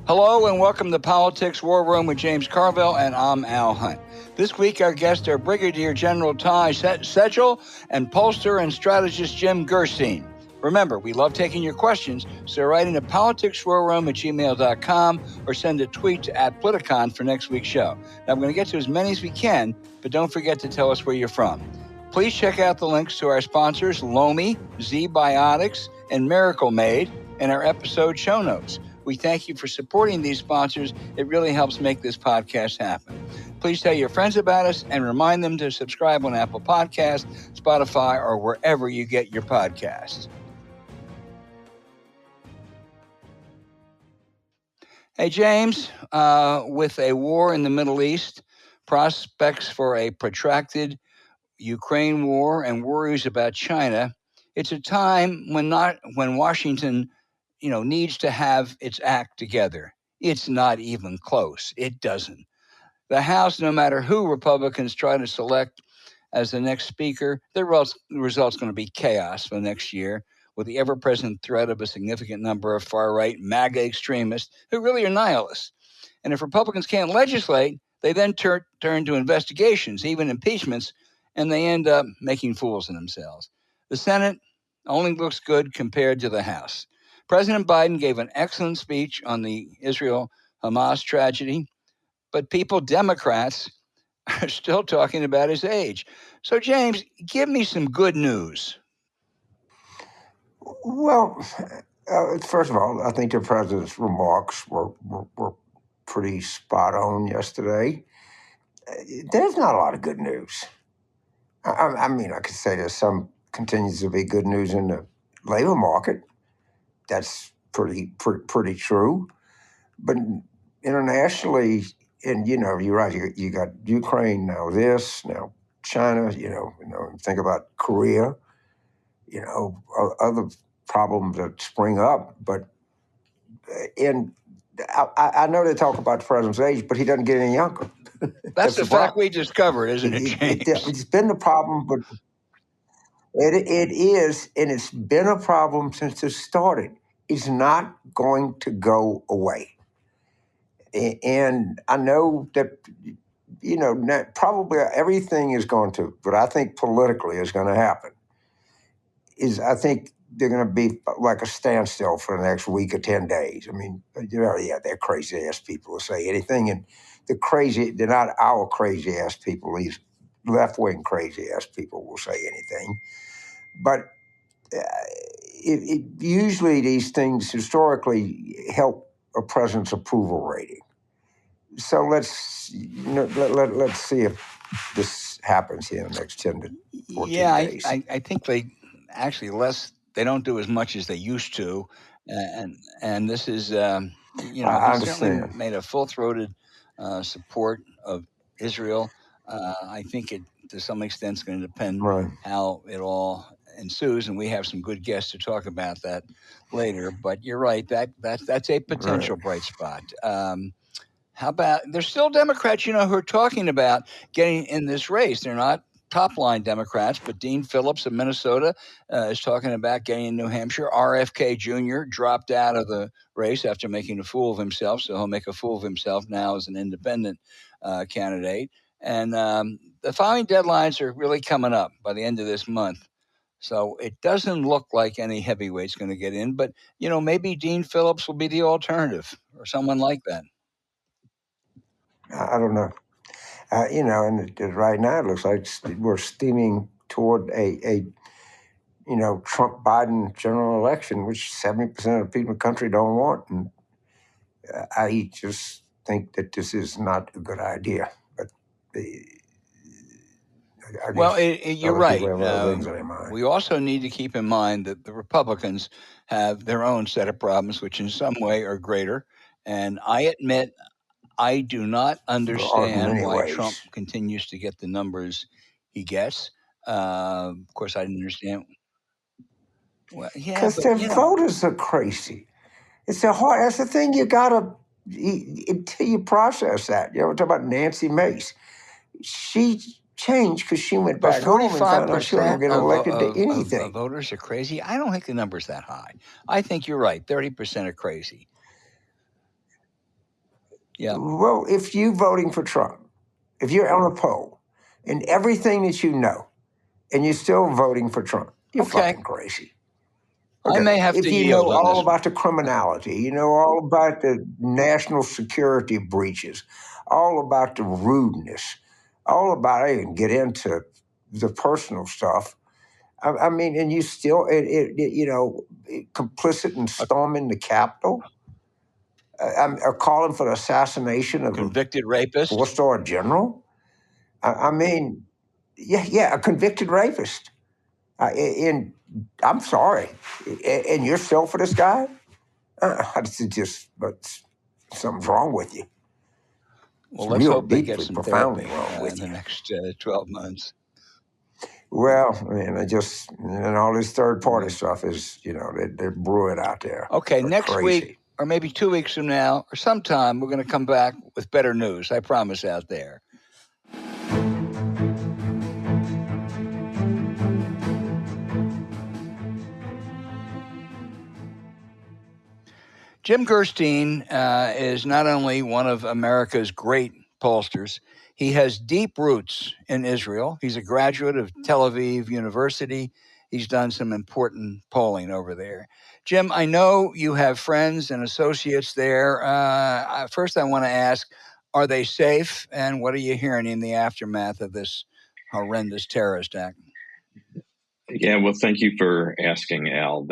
Hello and welcome to Politics War Room with James Carville, and I'm Al Hunt. This week our guests are Brigadier General Ty Seidule and pollster and strategist Jim Gerstein. Remember, we love taking your questions, so write into politicswarroom@gmail.com or send a tweet to @Politicon for next week's show. Now, I'm going to get to as many as we can, but don't forget to tell us where you're from. Please check out the links to our sponsors, Lomi, Zbiotics, and Miracle Made, in our episode show notes. We thank you for supporting these sponsors. It really helps make this podcast happen. Please tell your friends about us and remind them to subscribe on Apple Podcasts, Spotify, or wherever you get your podcasts. Hey, James, with a war in the Middle East, prospects for a protracted Ukraine war, and worries about China, it's a time when Washington needs to have its act together. It's not even close. It doesn't. The House, no matter who Republicans try to select as the next speaker, the result's going to be chaos for next year, with the ever-present threat of a significant number of far-right MAGA extremists who really are nihilists. And if Republicans can't legislate, they then turn to investigations, even impeachments, and they end up making fools of themselves. The Senate only looks good compared to the House. President Biden gave an excellent speech on the Israel-Hamas tragedy, but Democrats, are still talking about his age. So, James, give me some good news. Well, first of all, I think the president's remarks were pretty spot on yesterday. There's not a lot of good news. I mean, I could say there's some continues to be good news in the labor market. That's pretty true. But internationally, and you're right. You got Ukraine now. Now China. Think about Korea. Other problems that spring up. But I know they talk about the president's age, but he doesn't get any younger. That's the fact we discovered, isn't it, James? It's been the problem, but it is, and it's been a problem since it started. It's not going to go away. And I know that, probably everything is going to, but I think politically is going to happen. I think they're going to be like a standstill for the next week or 10 days. I mean, they're crazy-ass people who say anything. And they're not our crazy-ass people. These left-wing crazy-ass people will say anything. But usually these things historically help a president's approval rating. So let's see if this happens here in the next 10 to 14 days. I think they don't do as much as they used to, and this is I certainly made a full-throated support of Israel. I think it to some extent is going to depend how it all ensues, and we have some good guests to talk about that later. But you're right, that's a potential bright spot. How about there's still Democrats, who are talking about getting in this race. They're not top-line Democrats, but Dean Phillips of Minnesota is talking about getting in New Hampshire. RFK Jr. dropped out of the race after making a fool of himself, so he'll make a fool of himself now as an independent candidate. And the filing deadlines are really coming up by the end of this month. So it doesn't look like any heavyweight's going to get in, but, maybe Dean Phillips will be the alternative or someone like that. I don't know. And right now it looks like we're steaming toward a Trump-Biden general election, which 70% of the people in the country don't want. And I just think that this is not a good idea. But you're right. We also need to keep in mind that the Republicans have their own set of problems, which in some way are greater. And I admit, I do not understand why Trump continues to get the numbers he gets. Of course, I didn't understand. Well, because their voters are crazy. That's the thing you gotta until you process that. We're talking about Nancy Mace. She changed because she went back home and found out she wasn't going to get elected to anything. Voters are crazy. I don't think the number's that high. I think you're right. 30% are crazy. Yeah. Well, if you voting for Trump, if you're on a poll and everything that you know, and you're still voting for Trump, you're Okay. fucking crazy. I may have If to you yield know on all this. about the criminality, you know all about the national security breaches, all about the rudeness, all about, I didn't get into the personal stuff. I mean, and you still, complicit in storming the Capitol, calling for the assassination of Convicted a rapist. four-star general. I mean, yeah, a convicted rapist. And I'm sorry, and you're still for this guy? But something's wrong with you. Well, It's let's real hope they get deeply, some profoundly therapy wrong in with the you. next 12 months. Well, I mean, and all this third party stuff is, they're brewing out there. Okay, They're next crazy. week, or maybe 2 weeks from now, or sometime, we're going to come back with better news. I promise out there. Jim Gerstein is not only one of America's great pollsters, he has deep roots in Israel. He's a graduate of Tel Aviv University. He's done some important polling over there. Jim, I know you have friends and associates there. First, I want to ask, are they safe? And what are you hearing in the aftermath of this horrendous terrorist act? Yeah, well, thank you for asking, Al.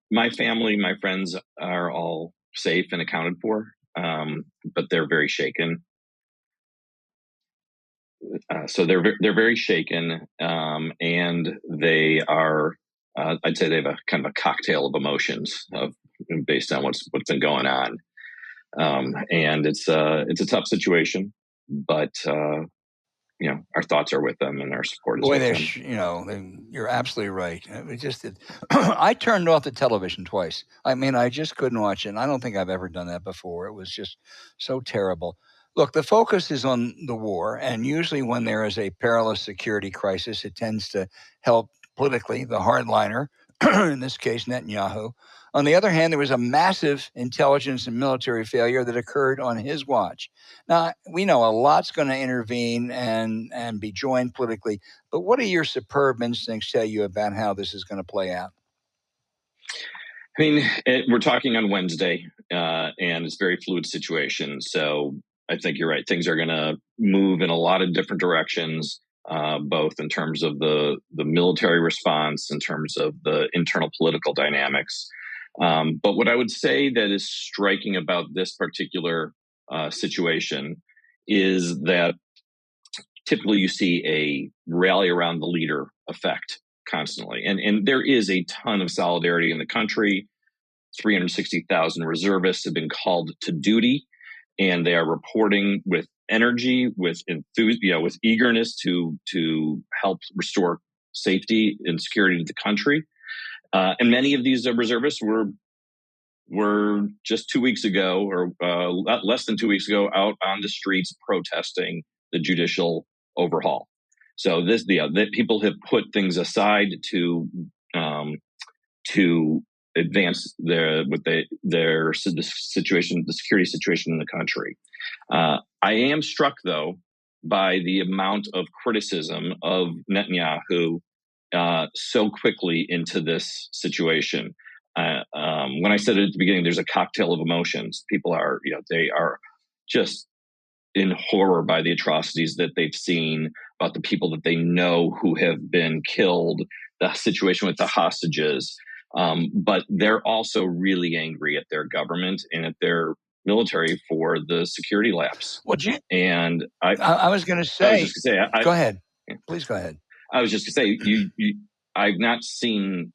My family, my friends are all safe and accounted for, but they're very shaken. So they're very shaken, and they are. I'd say they have a kind of a cocktail of emotions based on what's been going on, and it's a tough situation, but our thoughts are with them and our support is with them. You're absolutely right. I turned off the television twice. I mean, I just couldn't watch it. And I don't think I've ever done that before. It was just so terrible. Look, the focus is on the war, and usually when there is a perilous security crisis, it tends to help politically the hardliner, in this case, Netanyahu. On the other hand, there was a massive intelligence and military failure that occurred on his watch. Now, we know a lot's going to intervene and be joined politically, but what do your superb instincts tell you about how this is going to play out? I mean, we're talking on Wednesday, and it's a very fluid situation. So I think you're right. Things are going to move in a lot of different directions, both in terms of the military response, in terms of the internal political dynamics. But what I would say that is striking about this particular situation is that typically you see a rally around the leader effect constantly. And there is a ton of solidarity in the country. 360,000 reservists have been called to duty, and they are reporting with energy, with enthusiasm, with eagerness to help restore safety and security to the country. And many of these reservists were just 2 weeks ago, or less than 2 weeks ago, out on the streets protesting the judicial overhaul. So that people have put things aside to advance the security situation in the country. I am struck, though, by the amount of criticism of Netanyahu so quickly into this situation. When I said it at the beginning, there's a cocktail of emotions. People are, they are just in horror by the atrocities that they've seen, about the people that they know who have been killed, the situation with the hostages. But they're also really angry at their government and at their military for the security lapse. Well, and I was going to say, go ahead. Please go ahead. I was just going to say, I've not seen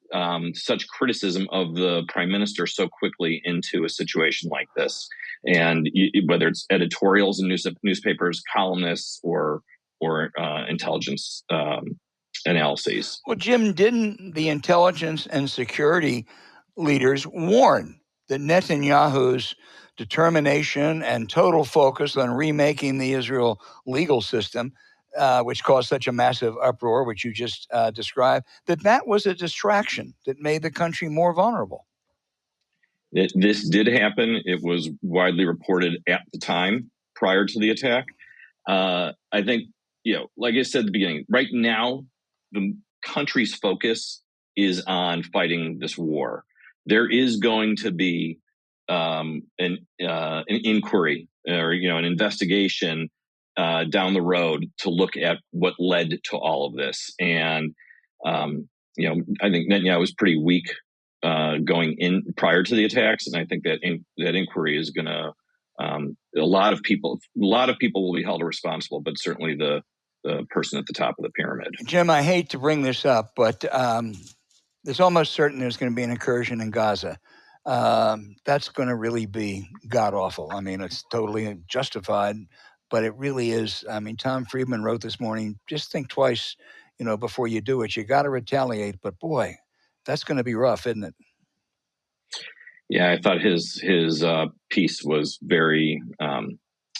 such criticism of the prime minister so quickly into a situation like this. And whether it's editorials in newspapers, columnists, or intelligence analyses. Well, Jim, didn't the intelligence and security leaders warn that Netanyahu's determination and total focus on remaking the Israel legal system, which caused such a massive uproar, which you just described, that was a distraction that made the country more vulnerable? This did happen. It was widely reported at the time prior to the attack. I think, like I said at the beginning, right now, the country's focus is on fighting this war. There is going to be an inquiry or an investigation down the road to look at what led to all of this. And I think Netanyahu was pretty weak going in prior to the attacks, and I think that that inquiry is going to. A lot of people will be held responsible, but certainly the person at the top of the pyramid. Jim, I hate to bring this up, but it's almost certain there's going to be an incursion in Gaza. That's going to really be god-awful. I mean, it's totally justified, but it really is. I mean, Tom Friedman wrote this morning, just think twice, before you do it. You got to retaliate, but boy, that's going to be rough, isn't it? Yeah, I thought his piece was very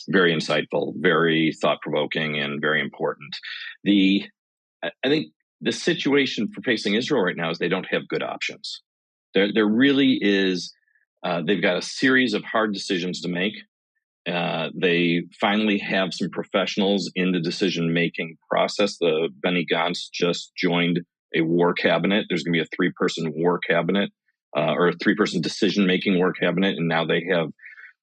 very insightful, very thought-provoking, and very important. I think the situation for facing Israel right now is they don't have good options. There really is. They've got a series of hard decisions to make. They finally have some professionals in the decision-making process. The Benny Gantz just joined a war cabinet. There's going to be a 3-person war cabinet or a 3-person decision-making war cabinet, and now they have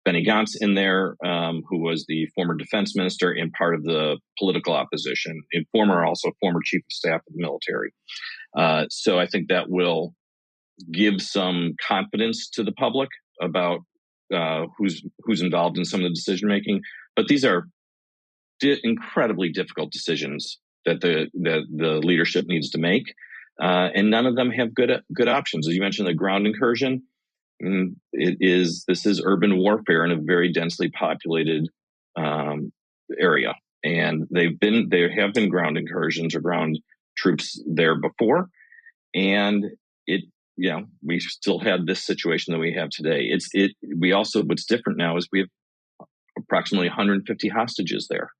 Benny Gantz in there, who was the former defense minister and part of the political opposition, and also former chief of staff of the military. So I think that will give some confidence to the public about who's involved in some of the decision making. But these are incredibly difficult decisions that the leadership needs to make, and none of them have good options. As you mentioned, the ground incursion. This is urban warfare in a very densely populated area, and there have been ground incursions or ground troops there before, and we still had this situation that we have today. What's different now is we have approximately 150 hostages there,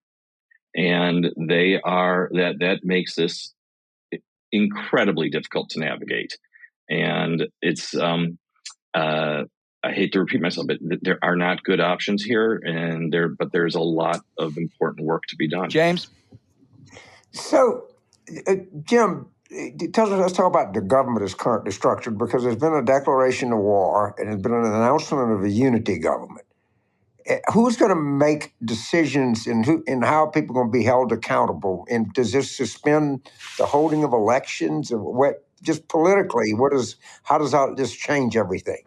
and that makes this incredibly difficult to navigate, and it's. I hate to repeat myself, but there are not good options here, but there's a lot of important work to be done. James? So, Jim, let's talk about the government as currently structured, because there's been a declaration of war and there's been an announcement of a unity government. Who's going to make decisions and how people are going to be held accountable? And does this suspend the holding of elections? Or just politically, how does this change everything?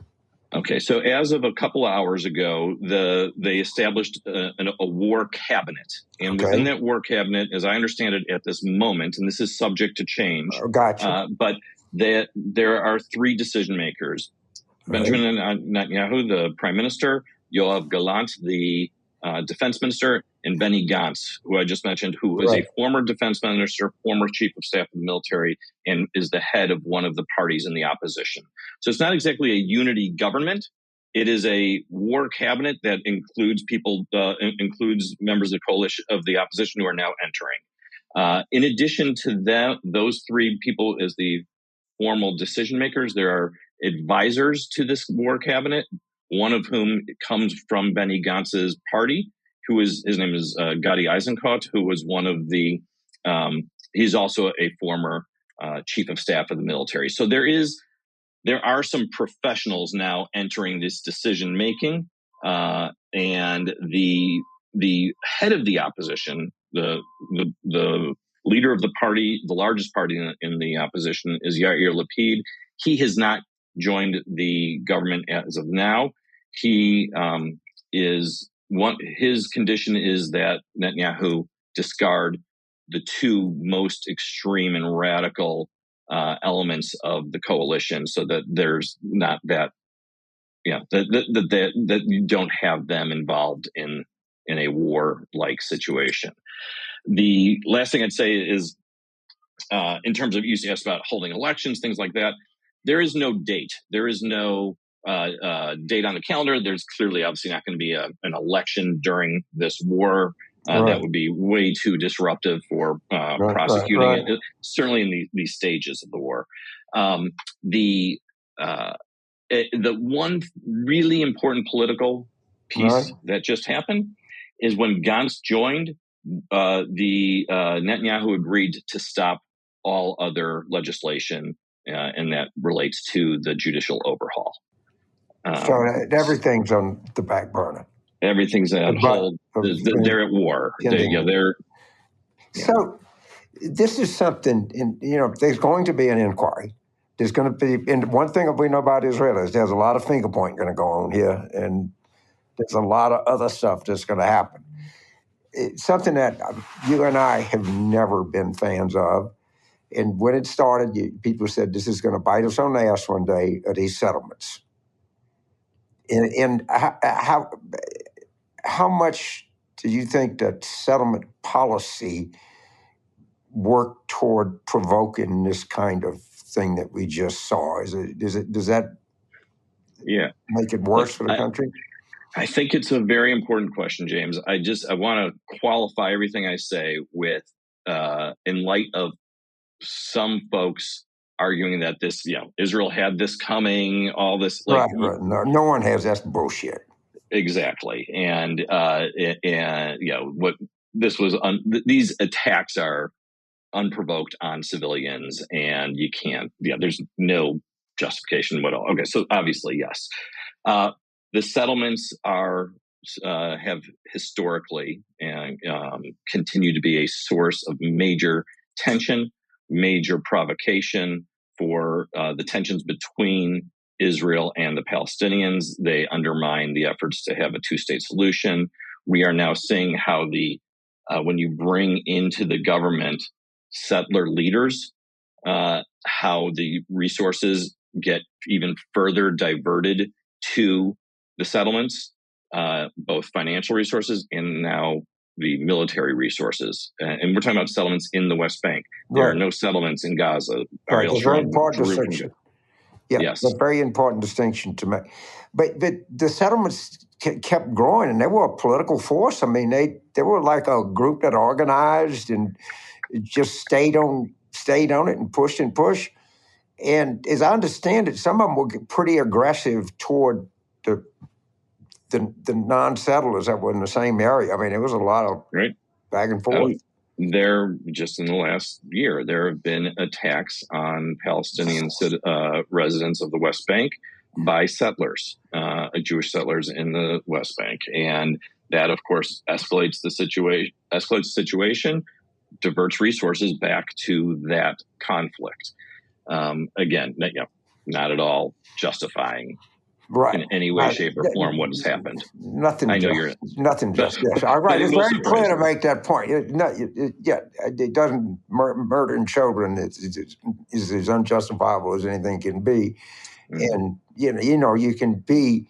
Okay, so as of a couple of hours ago, they established a war cabinet, and within that war cabinet, as I understand it at this moment, and this is subject to change, gotcha. But there are 3 decision makers: Benjamin Netanyahu, the prime minister; Yoav Gallant, the defense minister; and Benny Gantz, who I just mentioned, who is a former defense minister, former chief of staff of the military, and is the head of one of the parties in the opposition. So it's not exactly a unity government. It is a war cabinet that includes includes members of the coalition of the opposition who are now entering. In addition to those 3 people as the formal decision makers, there are advisors to this war cabinet, one of whom comes from Benny Gantz's party, his name is Gadi Eisenkot, who was one of the, he's also a former chief of staff of the military. So there are some professionals now entering this decision making, and the head of the opposition, the leader of the party, the largest party in the opposition, is Yair Lapid. He has not joined the government as of now. His condition is that Netanyahu discard the 2 most extreme and radical elements of the coalition, so that there's not that you don't have them involved in a war-like situation. The last thing I'd say is, in terms of, you asked about holding elections, things like that, there is no date. There is no date on the calendar. There's clearly obviously not going to be an election during this war. That would be way too disruptive for prosecuting it, certainly in these stages of the war. the one really important political piece that just happened is when Gantz joined, Netanyahu agreed to stop all other legislation, and that relates to the judicial overhaul. So everything's on the back burner. Everything's on hold. They're at war. So this is something, there's going to be an inquiry. There's going to be, and one thing we know about Israel is there's a lot of finger pointing going to go on here, and there's a lot of other stuff that's going to happen. It's something that you and I have never been fans of. And when it started, people said this is going to bite us on the ass one day, these settlements. And how much do you think that settlement policy worked toward provoking this kind of thing that we just saw? Does that make it worse for the country? I think it's a very important question, James. I want to qualify everything I say with, in light of some folks arguing that this, Israel had this coming, all this. Right. No one has. That's bullshit. Exactly. And what this was, these attacks are unprovoked on civilians, and you can't, there's no justification at all. Okay. So obviously, yes. The settlements have historically and continue to be a source of major tension, major provocation for the tensions between Israel and the Palestinians. They undermine the efforts to have a two-state solution. We are now seeing how when you bring into the government settler leaders, how the resources get even further diverted to the settlements, both financial resources and now the military resources. And we're talking about settlements in the West Bank. There are no settlements in Gaza. Right, it's a very important distinction. Yeah, yes. It's a very important distinction to make. But the settlements kept growing, and they were a political force. I mean, they were like a group that organized and just stayed on it and pushed and pushed. And as I understand it, some of them were pretty aggressive toward the non-settlers that were in the same area. I mean, it was a lot of back and forth. Just in the last year, there have been attacks on Palestinian residents of the West Bank by settlers, Jewish settlers in the West Bank. And that, of course, escalates the situation, diverts resources back to that conflict. Again, not at all justifying in any way, shape, or form what has happened. Nothing. I know nothing just. Yes, right. It's very clear to make that point. It doesn't murdering children is as unjustifiable as anything can be, and you can be.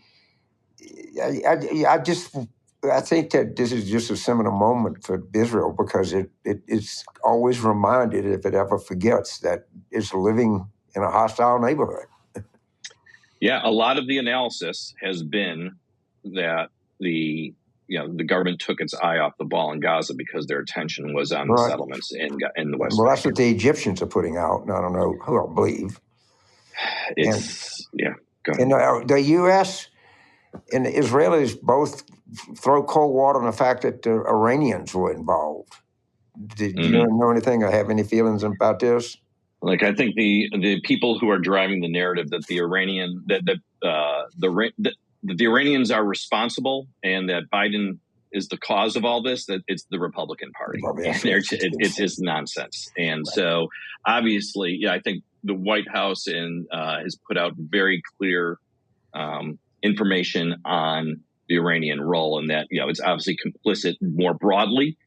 I think that this is just a seminal moment for Israel because it's always reminded, if it ever forgets, that it's living in a hostile neighborhood. Yeah, a lot of the analysis has been that the government took its eye off the ball in Gaza because their attention was on the settlements in the West Bank. Well, that's what the Egyptians are putting out. I don't know who I believe. Go ahead. And the U.S. and the Israelis both throw cold water on the fact that the Iranians were involved. Did you know anything or have any feelings about this? Like, I think the people who are driving the narrative that the Iranians are responsible and that Biden is the cause of all this, that it's the Republican Party. It's just nonsense. And so, obviously, I think the White House has put out very clear information on the Iranian role, and that it's obviously complicit more broadly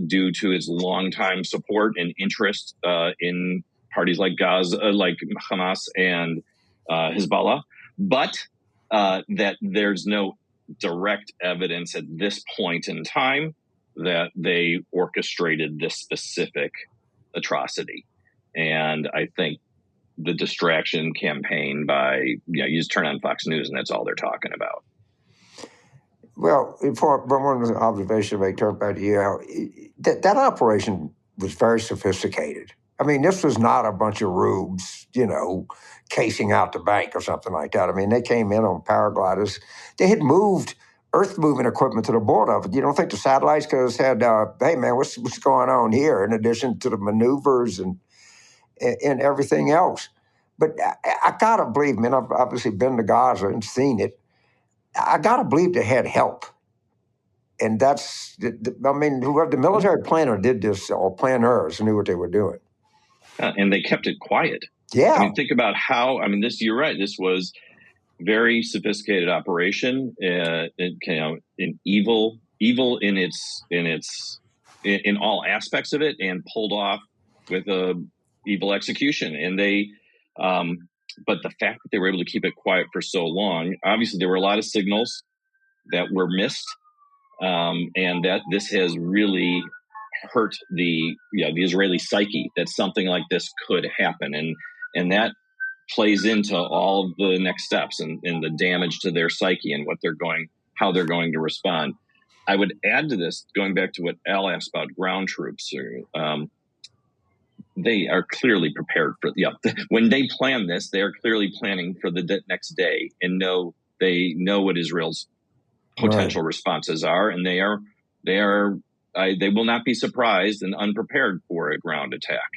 due to its longtime support and interest in parties like Gaza, like Hamas and Hezbollah, but that there's no direct evidence at this point in time that they orchestrated this specific atrocity. And I think the distraction campaign by, you just turn on Fox News and that's all they're talking about. Well, one observation I turn back to you, that operation was very sophisticated. I mean, this was not a bunch of rubes, casing out the bank or something like that. I mean, they came in on paragliders. They had moved earth-moving equipment to the border of it. You don't think the satellites could have said, hey, man, what's going on here, in addition to the maneuvers and everything else? But I got to believe, man, I've obviously been to Gaza and seen it. I got to believe they had help. And that's, whoever the military planner did this, or planners knew what they were doing. And they kept it quiet. Yeah. I mean, think about how, you're right. This was very sophisticated operation, in evil in all aspects of it, and pulled off with a evil execution. And they, but the fact that they were able to keep it quiet for so long, obviously there were a lot of signals that were missed, and that this has really hurt the Israeli psyche, that something like this could happen, and that plays into all of the next steps and the damage to their psyche and how they're going to respond. I would add to this, going back to what Al asked about ground troops. They are clearly prepared for. When they plan this, they are clearly planning for the next day, and they know what Israel's potential responses are, and they will not be surprised and unprepared for a ground attack.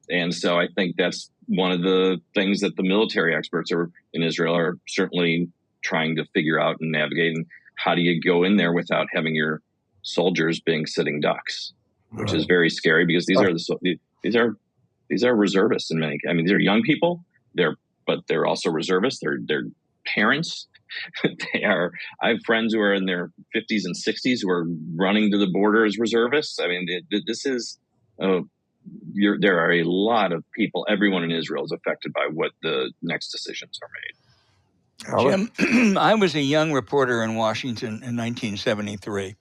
And so I think that's one of the things that the military experts in Israel are certainly trying to figure out and navigate. And how do you go in there without having your soldiers being sitting ducks, which is very scary, because these are reservists in many. These are young people. But they're also reservists. They're parents. I have friends who are in their 50s and 60s who are running to the border as reservists. This is. There are a lot of people. Everyone in Israel is affected by what the next decisions are made. Jim, I was a young reporter in Washington in 1973,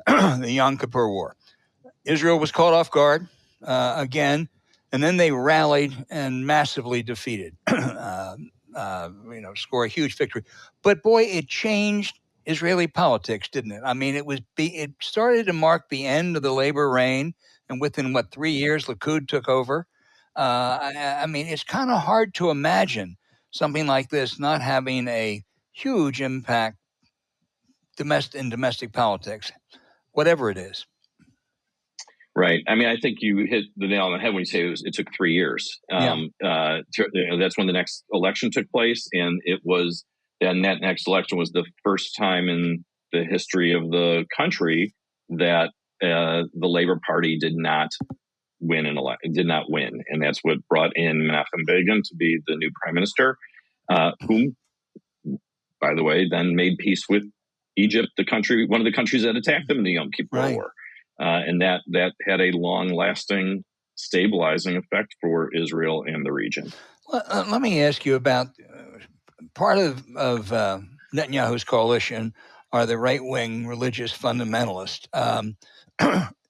the Yom Kippur War. Israel was caught off guard again, and then they rallied and massively defeated, score a huge victory. But boy, it changed Israeli politics, didn't it? It started to mark the end of the labor reign. And within 3 years, Likud took over. It's kind of hard to imagine something like this not having a huge impact in domestic politics, whatever it is. Right. I think you hit the nail on the head when you say it took 3 years. That's when the next election took place, and that next election was the first time in the history of the country that the Labor Party did not win and that's what brought in Menachem Begin to be the new prime minister, whom, by the way, then made peace with Egypt, one of the countries that attacked them in the Yom Kippur War, and that had a long-lasting, stabilizing effect for Israel and the region. Well, let me ask you about part of Netanyahu's coalition are the right-wing religious fundamentalists.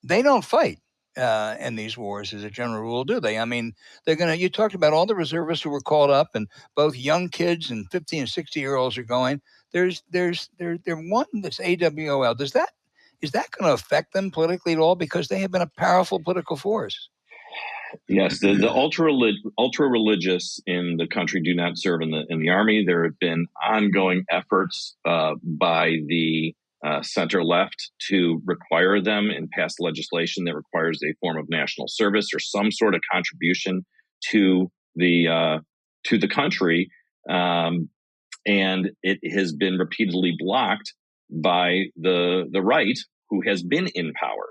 They don't fight in these wars as a general rule, do they? You talked about all the reservists who were called up, and both young kids and 50 and 60-year-olds are going. There's one that's AWOL. Is that going to affect them politically at all? Because they have been a powerful political force. Yes, the ultra religious in the country do not serve in the army. There have been ongoing efforts by the center left to require them and pass legislation that requires a form of national service or some sort of contribution to the country, and it has been repeatedly blocked by the right, who has been in power.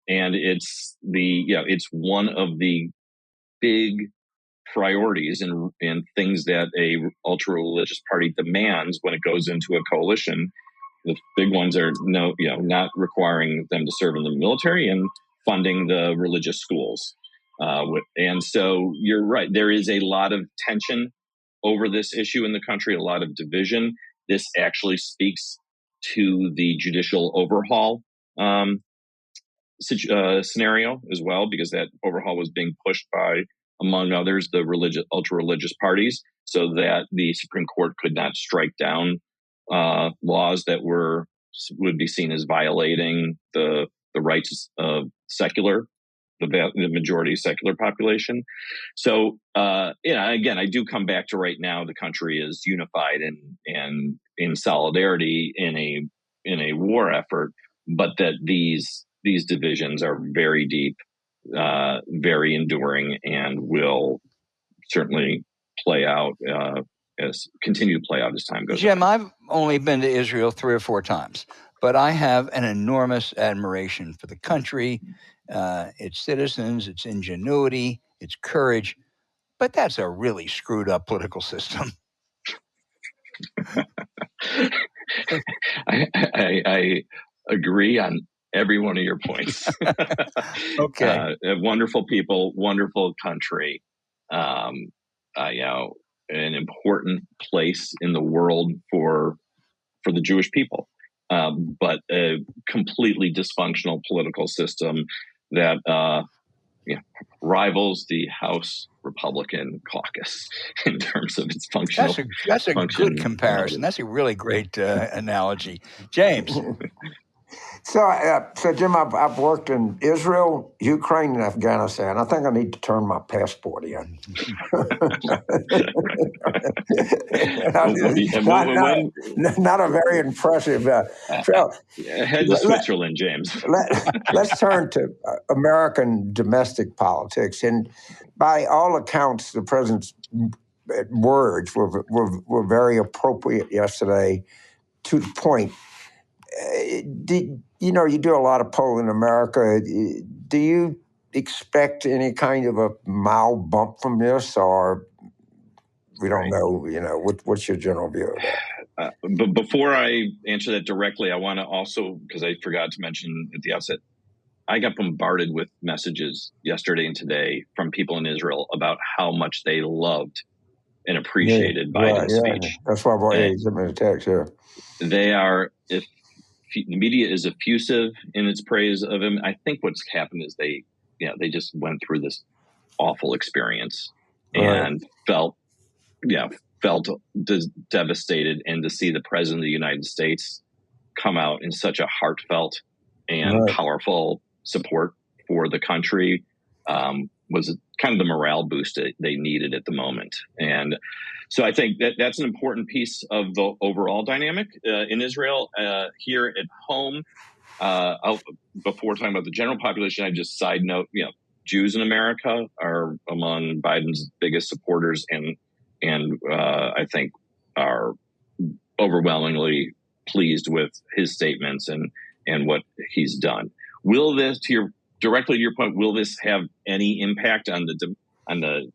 And it's one of the big priorities and things that a ultra religious party demands when it goes into a coalition. The big ones are not requiring them to serve in the military and funding the religious schools. And so you're right. There is a lot of tension over this issue in the country, a lot of division. This actually speaks to the judicial overhaul scenario as well, because that overhaul was being pushed by, among others, the ultra religious parties, so that the Supreme Court could not strike down laws that would be seen as violating the rights of secular the majority secular population. So, again, I do come back to right now, the country is unified and in solidarity in a war effort, but that these divisions are very deep, very enduring, and will certainly continue to play out as time goes Jim, on. I've only been to Israel 3 or 4 times, but I have an enormous admiration for the country, its citizens, its ingenuity, its courage. But that's a really screwed up political system. I agree on every one of your points. Okay. Wonderful people, wonderful country. An important place in the world for the Jewish people, but a completely dysfunctional political system that rivals the House Republican caucus in terms of its functional. That's a good comparison. That's a really great analogy, James. So Jim, I've worked in Israel, Ukraine, and Afghanistan. I think I need to turn my passport in. Not a very impressive trail. Head to Switzerland, James. Let's turn to American domestic politics. And by all accounts, the president's words were very appropriate yesterday, to the point. You do a lot of polling in America. Do you expect any kind of a mild bump from this, or we don't know? What's your general view of that? But before I answer that directly, I want to also, because I forgot to mention at the outset, I got bombarded with messages yesterday and today from people in Israel about how much they loved and appreciated Biden's speech. That's why I sent me a text here. They are, if the media is effusive in its praise of him, I think what's happened is they just went through this awful experience and felt devastated, and to see the president of the United States come out in such a heartfelt and powerful support for the country was kind of the morale boost that they needed at the moment. And so I think that's an important piece of the overall dynamic in Israel. Here at home, before talking about the general population, I just side note, Jews in America are among Biden's biggest supporters, and I think are overwhelmingly pleased with his statements and what he's done. Will this, directly to your point, will this have any impact on the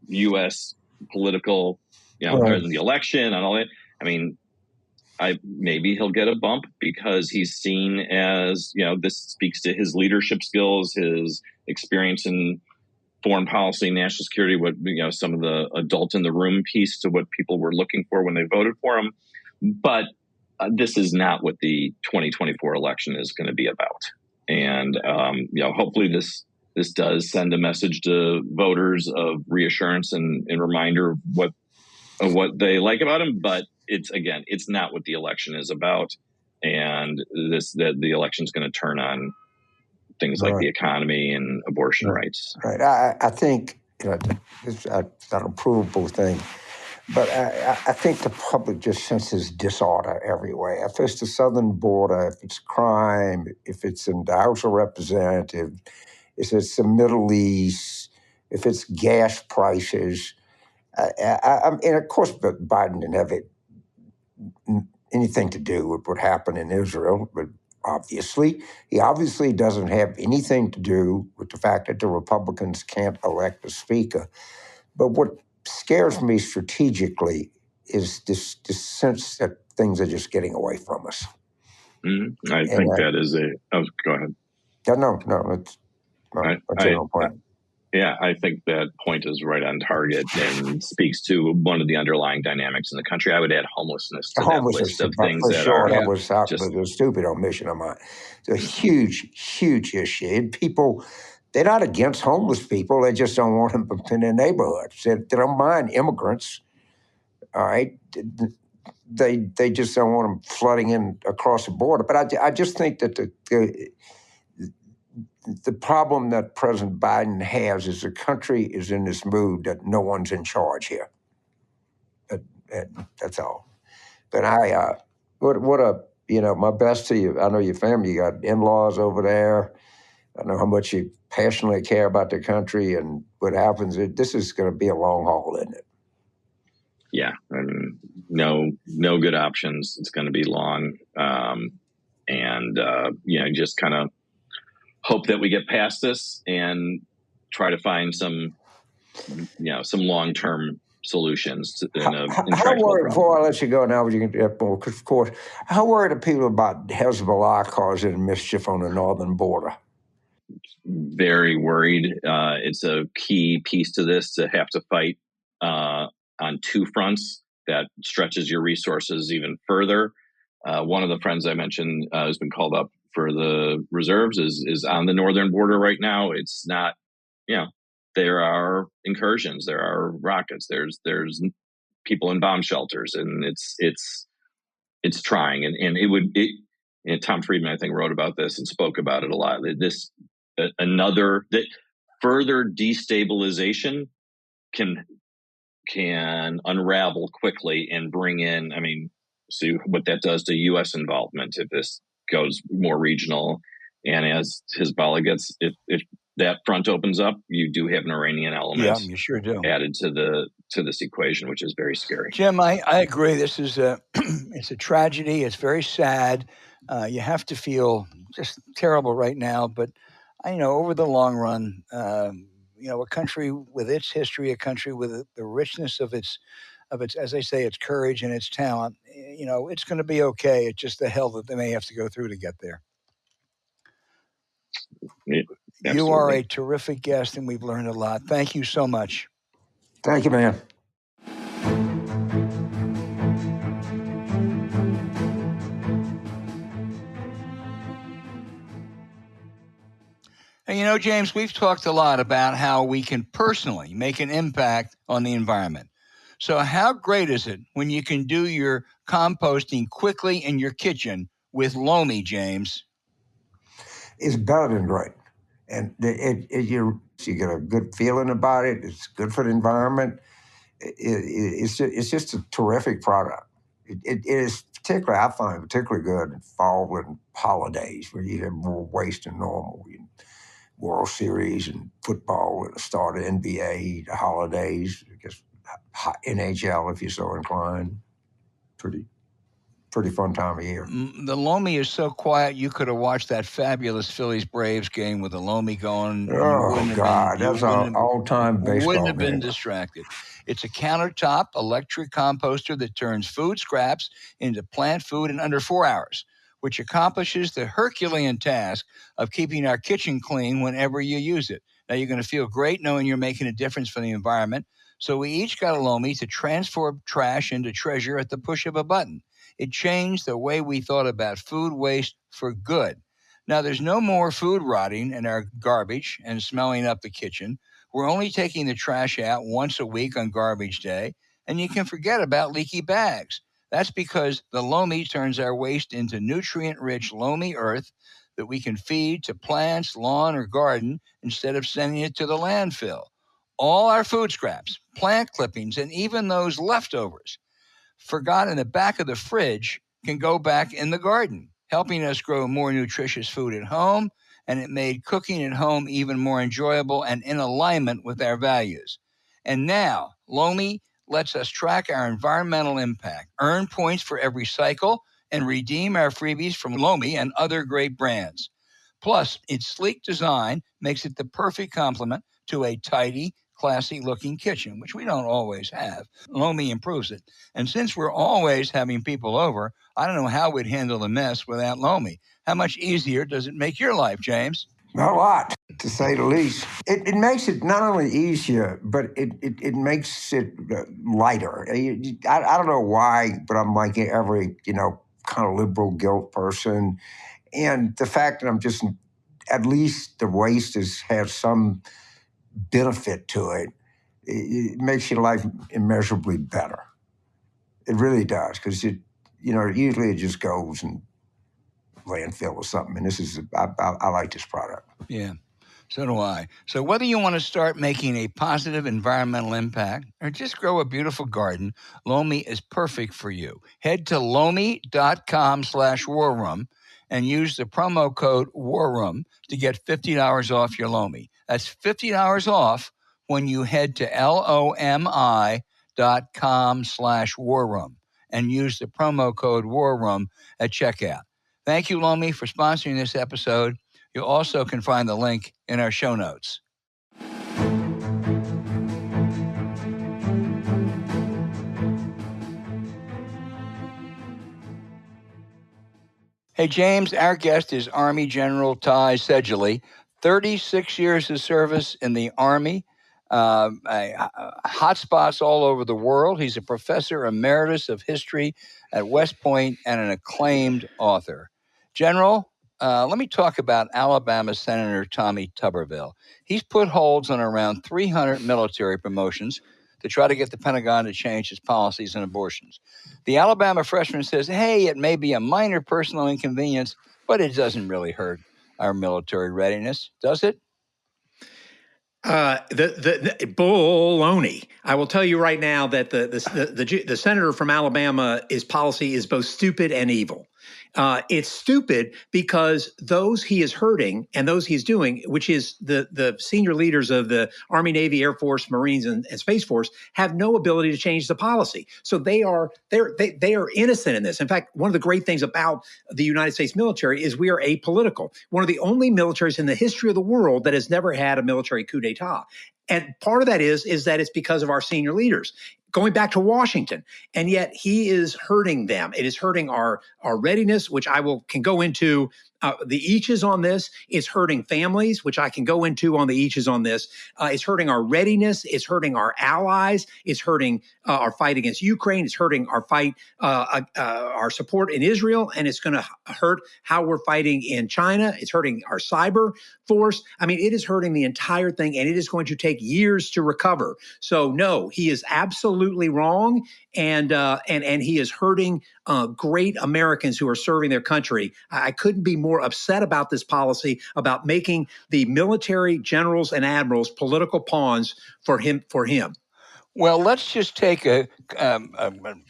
U.S. political, on the election, on all that? I mean, maybe he'll get a bump because he's seen as, this speaks to his leadership skills, his experience in foreign policy, national security, what, some of the adult in the room piece to what people were looking for when they voted for him. But this is not what the 2024 election is going to be about. And, hopefully this does send a message to voters of reassurance and reminder of what they like about him. But it's not what the election is about. And the election is going to turn on things like the economy and abortion rights. Right. I think it's not a provable thing, but I think the public just senses disorder everywhere. If it's the southern border, if it's crime, if it's in the House of Representatives, if it's the Middle East, if it's gas prices, and of course, Biden didn't have anything to do with what happened in Israel, but he obviously doesn't have anything to do with the fact that the Republicans can't elect a speaker. But what scares me strategically is this sense that things are just getting away from us. Mm-hmm. I think that is go ahead. No, it's a general point. I think that point is right on target and speaks to one of the underlying dynamics in the country. I would add homelessness to that list of things that are that was a stupid omission of mine. It's a huge, huge issue. And people, they're not against homeless people. They just don't want them in their neighborhoods. They don't mind immigrants. All right. They just don't want them flooding in across the border. But I just think that the problem that President Biden has is the country is in this mood that no one's in charge here. That's all. But my best to you. I know your family, you got in-laws over there. I know how much you passionately care about the country and what happens. This is going to be a long haul, isn't it? Yeah, I mean, no good options. It's going to be long, just kind of hope that we get past this and try to find some long-term solutions to how worried, before I let you go now, you can get more, because of course, how worried are people about Hezbollah causing mischief on the northern border? Very worried. It's a key piece to this to have to fight on two fronts that stretches your resources even further. One of the friends I mentioned has been called up for the reserves is on the northern border right now. It's not, there are incursions, there are rockets, there's people in bomb shelters, and it's trying. And Tom Friedman, I think, wrote about this and spoke about it a lot. That further destabilization can unravel quickly and bring in, see what that does to U.S. involvement if this goes more regional. And as Hezbollah gets, if that front opens up, you do have an Iranian element. Yeah, you sure do. Added to this equation, which is very scary. Jim, I agree. This is it's a tragedy. It's very sad. You have to feel just terrible right now, but over the long run, a country with its history, a country with the richness of its, as I say, its courage and its talent, it's going to be okay. It's just the hell that they may have to go through to get there. Yeah, you are a terrific guest, and we've learned a lot. Thank you so much. Thank you, man. And James, we've talked a lot about how we can personally make an impact on the environment. So how great is it when you can do your composting quickly in your kitchen with Lomi, James? It's better than great. And you get a good feeling about it. It's good for the environment. It's just a terrific product. It is particularly, I find particularly good in fall and holidays where you have more waste than normal. World Series and football at the start of NBA, the holidays, I guess NHL if you're so inclined. Pretty fun time of year. The Lomi is so quiet, you could have watched that fabulous Phillies-Braves game with the Lomi going. Oh, God, that's an all-time baseball game. Wouldn't have been distracted. It's a countertop electric composter that turns food scraps into plant food in under 4 hours, which accomplishes the Herculean task of keeping our kitchen clean whenever you use it. Now, you're going to feel great knowing you're making a difference for the environment. So we each got a Lomi to transform trash into treasure at the push of a button. It changed the way we thought about food waste for good. Now, there's no more food rotting in our garbage and smelling up the kitchen. We're only taking the trash out once a week on garbage day, and you can forget about leaky bags. That's because the Lomi turns our waste into nutrient-rich Lomi earth that we can feed to plants, lawn, or garden instead of sending it to the landfill. All our food scraps, plant clippings, and even those leftovers forgot in the back of the fridge can go back in the garden, helping us grow more nutritious food at home, and it made cooking at home even more enjoyable and in alignment with our values. And now, Lomi lets us track our environmental impact, earn points for every cycle, and redeem our freebies from Lomi and other great brands. Plus, its sleek design makes it the perfect complement to a tidy, classy-looking kitchen, which we don't always have. Lomi improves it. And since we're always having people over, I don't know how we'd handle the mess without Lomi. How much easier does it make your life, James? A lot, to say the least. It makes it not only easier, but it makes it lighter. I don't know why, but I'm like every, kind of liberal guilt person. And the fact that I'm just, at least the waste has some benefit to it, it makes your life immeasurably better. It really does, because usually it just goes in landfill or something. And this is, I like this product. Yeah. So do I. So whether you want to start making a positive environmental impact or just grow a beautiful garden, Lomi is perfect for you. Head to lomi.com/war room and use the promo code WARROOM to get $50 off your Lomi. That's $50 off when you head to LOMI.com/war room and use the promo code WARROOM at checkout. Thank you, Lomi, for sponsoring this episode. You also can find the link in our show notes. Hey, James, our guest is Army General Ty Seidule, 36 years of service in the Army, hotspots all over the world. He's a professor emeritus of history at West Point and an acclaimed author. General, let me talk about Alabama Senator Tommy Tuberville. He's put holds on around 300 military promotions to try to get the Pentagon to change its policies on abortions. The Alabama freshman says, hey, it may be a minor personal inconvenience, but it doesn't really hurt our military readiness, does it? The baloney. I will tell you right now that the senator from Alabama, his policy is both stupid and evil. It's stupid because those he is hurting and those he's doing, which is the senior leaders of the Army, Navy, Air Force, Marines, and Space Force, have no ability to change the policy. So they are innocent in this. In fact, one of the great things about the United States military is we are apolitical. One of the only militaries in the history of the world that has never had a military coup d'etat. And part of that is that it's because of our senior leaders. Going back to Washington, and yet he is hurting them. It is hurting our readiness, which can go into the eaches on this. It's hurting families, which I can go into on the eaches on this. It's hurting our readiness. It's hurting our allies. It's hurting our fight against Ukraine. It's hurting our fight, our support in Israel, and it's going to hurt how we're fighting in China. It's hurting our cyber force. I mean, it is hurting the entire thing, and it is going to take years to recover. So no, he is absolutely wrong, and he is hurting great Americans who are serving their country. I couldn't be more upset about this policy, about making the military generals and admirals political pawns for him. Well, let's just take a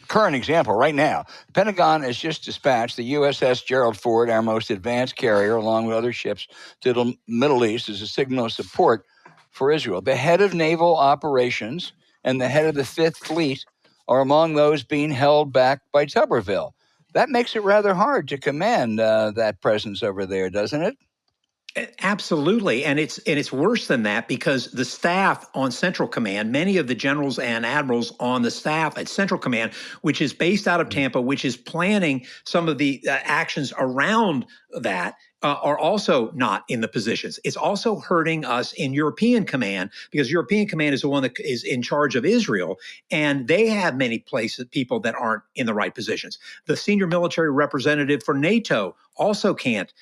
current example right now. The Pentagon has just dispatched the USS Gerald Ford, our most advanced carrier, along with other ships, to the Middle East as a signal of support for Israel. The head of naval operations and the head of the Fifth Fleet are among those being held back by Tuberville. That makes it rather hard to command that presence over there, doesn't it? Absolutely. And it's worse than that because the staff on Central Command, many of the generals and admirals on the staff at Central Command, which is based out of Tampa, which is planning some of the actions around that, are also not in the positions. It's also hurting us in European Command because European Command is the one that is in charge of Israel, and they have many people that aren't in the right positions. The senior military representative for NATO also can't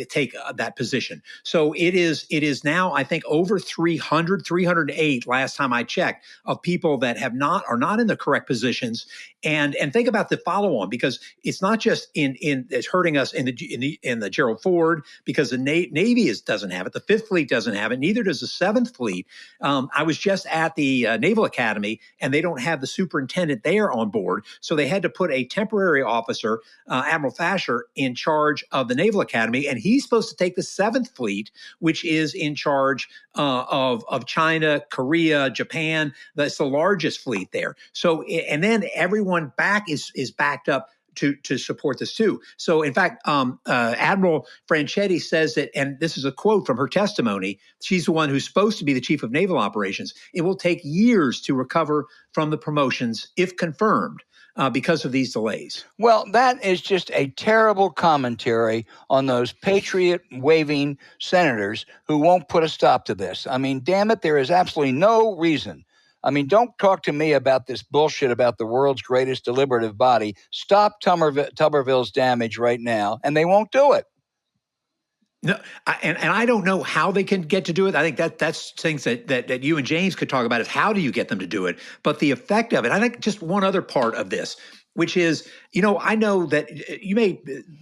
take that position. So it is now, I think, over 308 last time I checked of people that are not in the correct positions. And think about the follow on, because it's not just it's hurting us in the Gerald Ford, because the Navy doesn't have it, the Fifth Fleet doesn't have it, neither does the Seventh Fleet. I was just at the Naval Academy, and they don't have the superintendent there on board, so they had to put a temporary officer, Admiral Fasher, in charge of the Naval Academy, and he's supposed to take the Seventh Fleet, which is in charge of China, Korea, Japan. That's the largest fleet there. So, and then everyone back is backed up to support this too. So in fact, Admiral Franchetti says that, and this is a quote from her testimony, she's the one who's supposed to be the chief of naval operations. It will take years to recover from the promotions if confirmed. Because of these delays. Well, that is just a terrible commentary on those patriot-waving senators who won't put a stop to this. I mean, damn it, there is absolutely no reason. I mean, don't talk to me about this bullshit about the world's greatest deliberative body. Stop Tuberville's damage right now, and they won't do it. No, and I don't know how they can get to do it. I think that's things that you and James could talk about is how do you get them to do it? But the effect of it, I think just one other part of this which is, I know that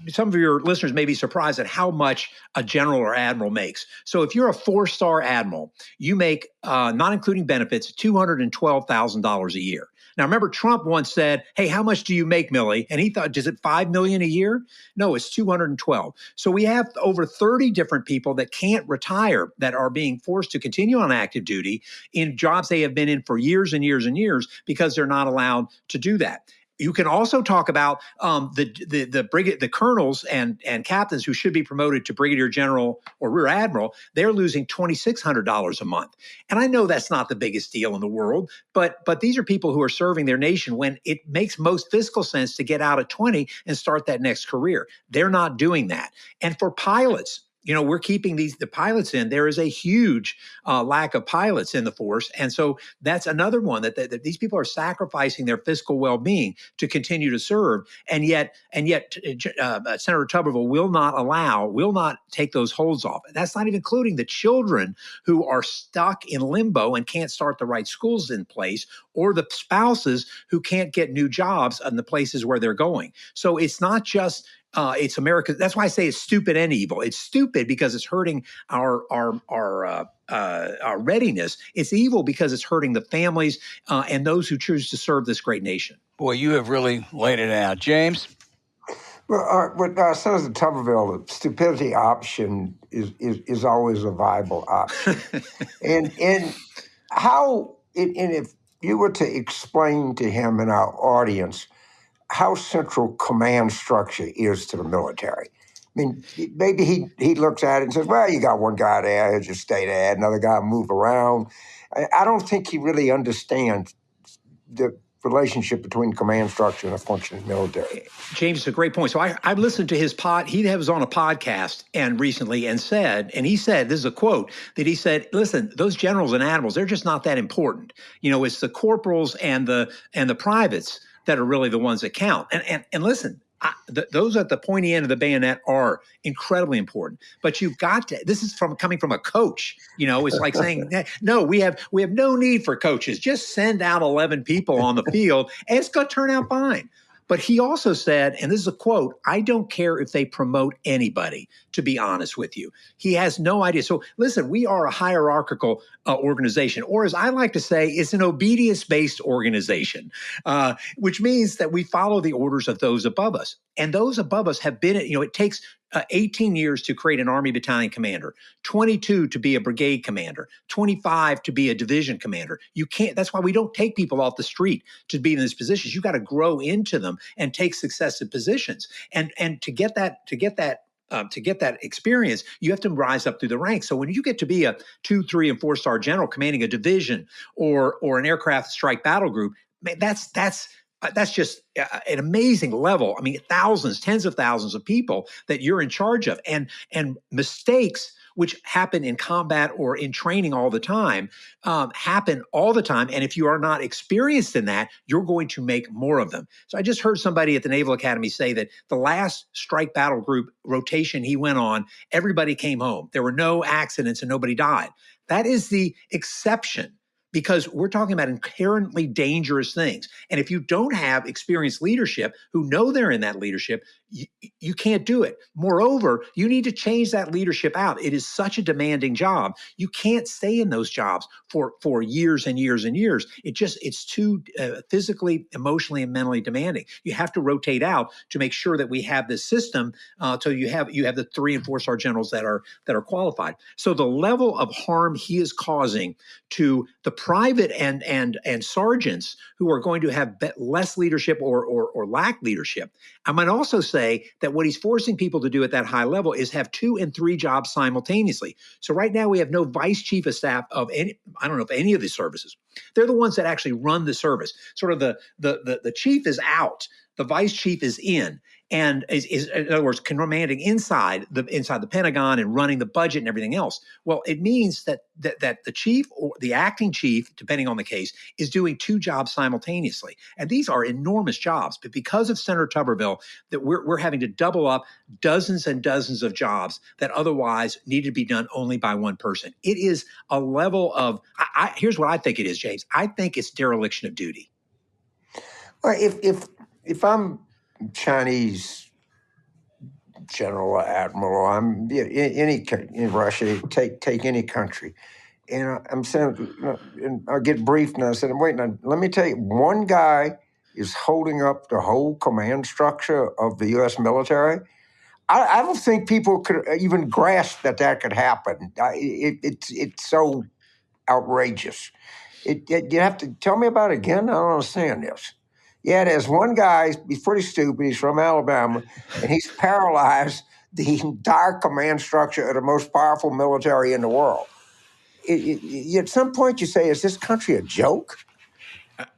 some of your listeners may be surprised at how much a general or admiral makes. So if you're a 4-star admiral, you make, not including benefits, $212,000 a year. Now, remember, Trump once said, hey, how much do you make, Millie? And he thought, is it $5 million a year? No, it's 212. So we have over 30 different people that can't retire that are being forced to continue on active duty in jobs they have been in for years and years and years because they're not allowed to do that. You can also talk about the colonels and captains who should be promoted to brigadier general or rear admiral. They're losing $2,600 a month, and I know that's not the biggest deal in the world, but these are people who are serving their nation when it makes most fiscal sense to get out at 20 and start that next career. They're not doing that, and for pilots, we're keeping the pilots in. There is a huge lack of pilots in the force. And so that's another one that these people are sacrificing their fiscal well-being to continue to serve. And yet Senator Tuberville will not take those holds off. That's not even including the children who are stuck in limbo and can't start the right schools in place, or the spouses who can't get new jobs in the places where they're going. So it's not just it's America. That's why I say it's stupid and evil. It's stupid because it's hurting our readiness. It's evil because it's hurting the families and those who choose to serve this great nation. Boy, you have really laid it out, James. Well, with Senator Tuberville, the stupidity option is always a viable option, and if you were to explain to him and our audience how central command structure is to the military. I mean, maybe he looks at it and says, well, you got one guy there, he'll just stay there, another guy move around. I don't think he really understands the relationship between command structure and a functioning military. James, it's a great point. So I've listened to his he was on a podcast recently and he said, this is a quote, that he said, listen, those generals and admirals, they're just not that important. It's the corporals and the privates that are really the ones that count. And listen, those at the pointy end of the bayonet are incredibly important. But you've got to. This is coming from a coach. It's like saying, no, we have no need for coaches. Just send out 11 people on the field, and it's going to turn out fine. But he also said, and this is a quote, I don't care if they promote anybody, to be honest with you. He has no idea. So listen, we are a hierarchical organization, or as I like to say, it's an obedience-based organization, which means that we follow the orders of those above us. And those above us have been, it takes 18 years to create an Army battalion commander, 22 to be a brigade commander, 25 to be a division commander. You can't, that's why we don't take people off the street to be in these positions. You got to grow into them and take successive positions. And to get that experience, you have to rise up through the ranks. So when you get to be a 2, 3, and 4-star general commanding a division or an aircraft strike battle group, that's just an amazing level. I mean, thousands, tens of thousands of people that you're in charge of, and mistakes which happen in combat or in training all the time, happen all the time. And if you are not experienced in that, you're going to make more of them. So I just heard somebody at the Naval Academy say that the last strike battle group rotation he went on, everybody came home. There were no accidents and nobody died. That is the exception, because we're talking about inherently dangerous things. And if you don't have experienced leadership who know they're in that leadership, you can't do it. Moreover, you need to change that leadership out. It is such a demanding job. You can't stay in those jobs for years and years and years. It's too physically, emotionally, and mentally demanding. You have to rotate out to make sure that we have this system. So you have the 3- and 4-star generals that are qualified. So the level of harm he is causing to the private and sergeants who are going to have less leadership or lack leadership. I might also say that what he's forcing people to do at that high level is have 2 and 3 jobs simultaneously. So right now we have no vice chief of staff of any of the services. They're the ones that actually run the service. Sort of the chief is out, the vice chief is in, and is in other words, commanding inside the Pentagon and running the budget and everything else. Well, it means that the chief or the acting chief, depending on the case, is doing 2 jobs simultaneously. And these are enormous jobs. But because of Senator Tuberville, that we're having to double up dozens and dozens of jobs that otherwise need to be done only by one person. It is a level of, here's what I think it is, James. I think it's dereliction of duty. Well, if if I'm Chinese general or admiral, or I'm in Russia, take any country, and I'm saying, and I get briefed, and I said, wait, now, let me tell you, one guy is holding up the whole command structure of the U.S. military. I don't think people could even grasp that could happen. It's so outrageous. You have to tell me about it again. I don't understand this. Yeah, there's one guy. He's pretty stupid. He's from Alabama, and he's paralyzed the entire command structure of the most powerful military in the world. At some point, you say, "Is this country a joke?"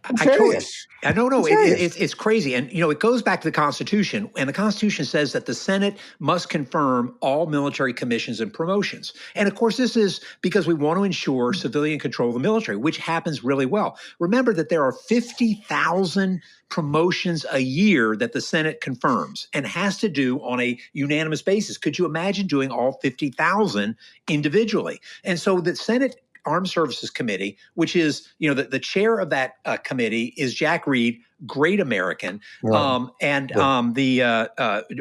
I'm serious. No, it's crazy. And, it goes back to the Constitution, and the Constitution says that the Senate must confirm all military commissions and promotions. And of course, this is because we want to ensure civilian control of the military, which happens really well. Remember that there are 50,000 promotions a year that the Senate confirms and has to do on a unanimous basis. Could you imagine doing all 50,000 individually? And so the Senate Armed Services Committee, which is, the chair of that committee is Jack Reed, great American. Right.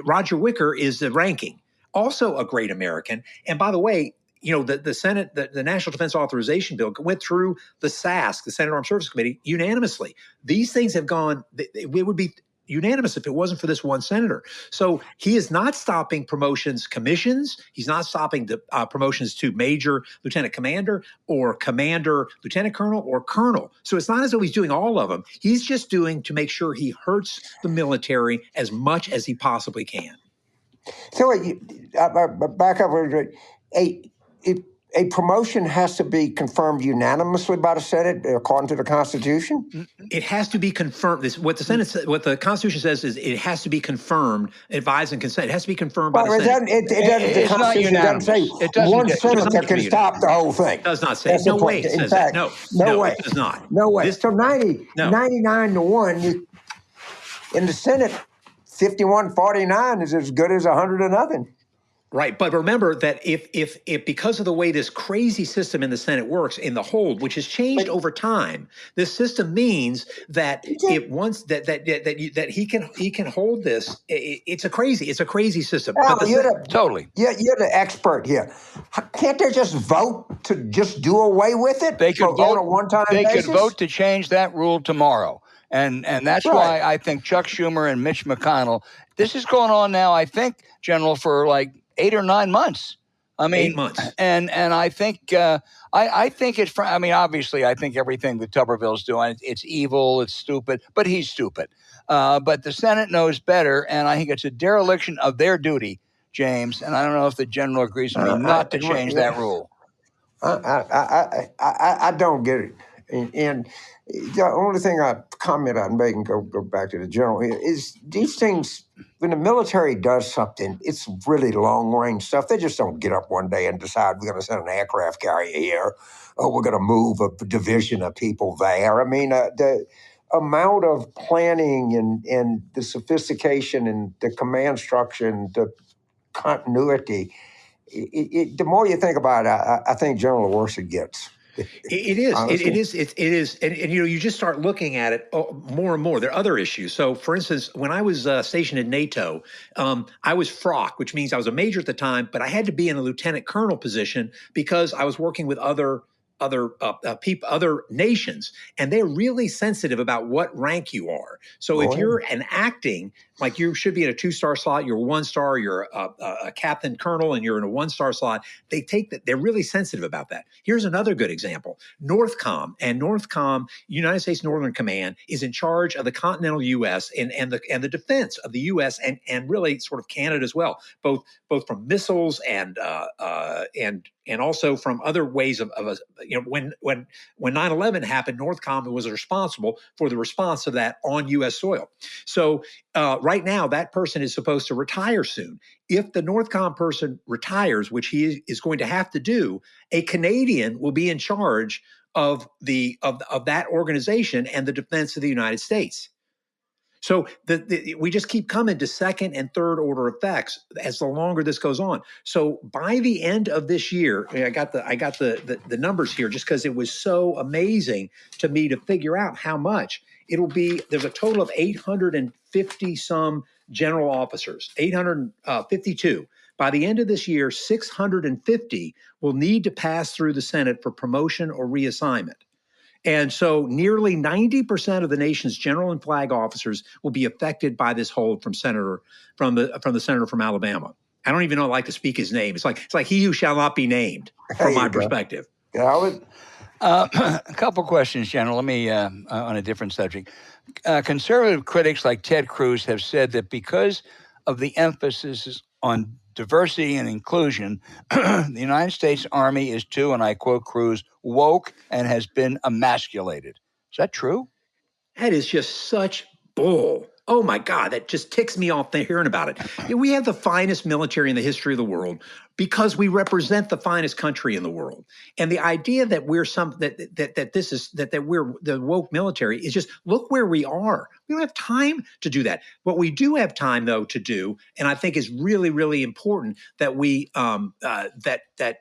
Roger Wicker is the ranking, also a great American. And by the way, the Senate, the National Defense Authorization Bill went through the SASC, the Senate Armed Services Committee, unanimously. These things have gone, it would be unanimous if it wasn't for this one senator. So he is not stopping promotions commissions. He's not stopping the promotions to major, lieutenant commander, or commander, lieutenant colonel, or colonel. So it's not as though he's doing all of them. He's just doing to make sure he hurts the military as much as he possibly can. So back up. A promotion has to be confirmed unanimously by the Senate according to the Constitution? It has to be confirmed. What the Constitution says is it has to be confirmed, advised and consent. It has to be confirmed by the Senate. The Constitution doesn't say one senator can stop the whole thing. It does not say. No way it says that. No way. It does not. No way. So 99 to 1 in the Senate, 51-49 is as good as 100 to nothing. Right, but remember that if because of the way this crazy system in the Senate works in the hold, which has changed over time, this system means that it once that he can hold this. It's a crazy system. Well, totally. Yeah, you're the expert here. Can't they just vote to just do away with it? They could vote on a one-time basis? They could vote to change that rule tomorrow, and that's why I think Chuck Schumer and Mitch McConnell. This is going on now, I think, General, for like 8 or 9 months. I mean, 8 months. And I think I think it's. I mean, obviously, I think everything that Tuberville's doing, it's evil, it's stupid, but he's stupid. But the Senate knows better, and I think it's a dereliction of their duty, James. And I don't know if the general agrees with me not to change that rule. I don't get it. And the only thing I comment on, make and go back to the general, is these things, when the military does something, it's really long-range stuff. They just don't get up one day and decide we're going to send an aircraft carrier here, or we're going to move a division of people there. I mean, the amount of planning and the sophistication and the command structure and the continuity, the more you think about it, I think, General, the worse it gets. It is. And you just start looking at it more and more. There are other issues. So, for instance, when I was stationed in NATO, I was FROC, which means I was a major at the time, but I had to be in a lieutenant colonel position because I was working with other nations, and they're really sensitive about what rank you are. So if you're an acting, like you should be in a 2-star slot, you're 1-star, you're a captain colonel, and you're in a 1-star slot, they take that. They're really sensitive about that. Here's another good example. NORTHCOM, United States Northern Command, is in charge of the continental U.S. and the defense of the U.S. and really sort of Canada as well, both from missiles and also from other ways of when 9/11 happened, NORTHCOM was responsible for the response to that on U.S. soil. So right now, that person is supposed to retire soon. If the NORTHCOM person retires, which he is going to have to do, a Canadian will be in charge of that organization and the defense of the United States. So we just keep coming to second and third order effects as the longer this goes on. So by the end of this year, I got the numbers here just because it was so amazing to me to figure out how much it'll be. There's a total of 850 850-some general officers, 852. By the end of this year, 650 will need to pass through the Senate for promotion or reassignment. And so nearly 90% of the nation's general and flag officers will be affected by this hold from the senator from Alabama. I don't even know, like to speak his name. It's like he who shall not be named from my perspective. Yeah, I would. A couple questions, General. Let me on a different subject. Conservative critics like Ted Cruz have said that because of the emphasis on diversity and inclusion, the United States Army is too, and I quote Cruz, woke and has been emasculated. Is that true? That is just such bull. Oh my God, that just ticks me off hearing about it. We have the finest military in the history of the world because we represent the finest country in the world. And the idea that we're that we're the woke military is just look where we are. We don't have time to do that. What we do have time though to do, and I think is really, really important that we that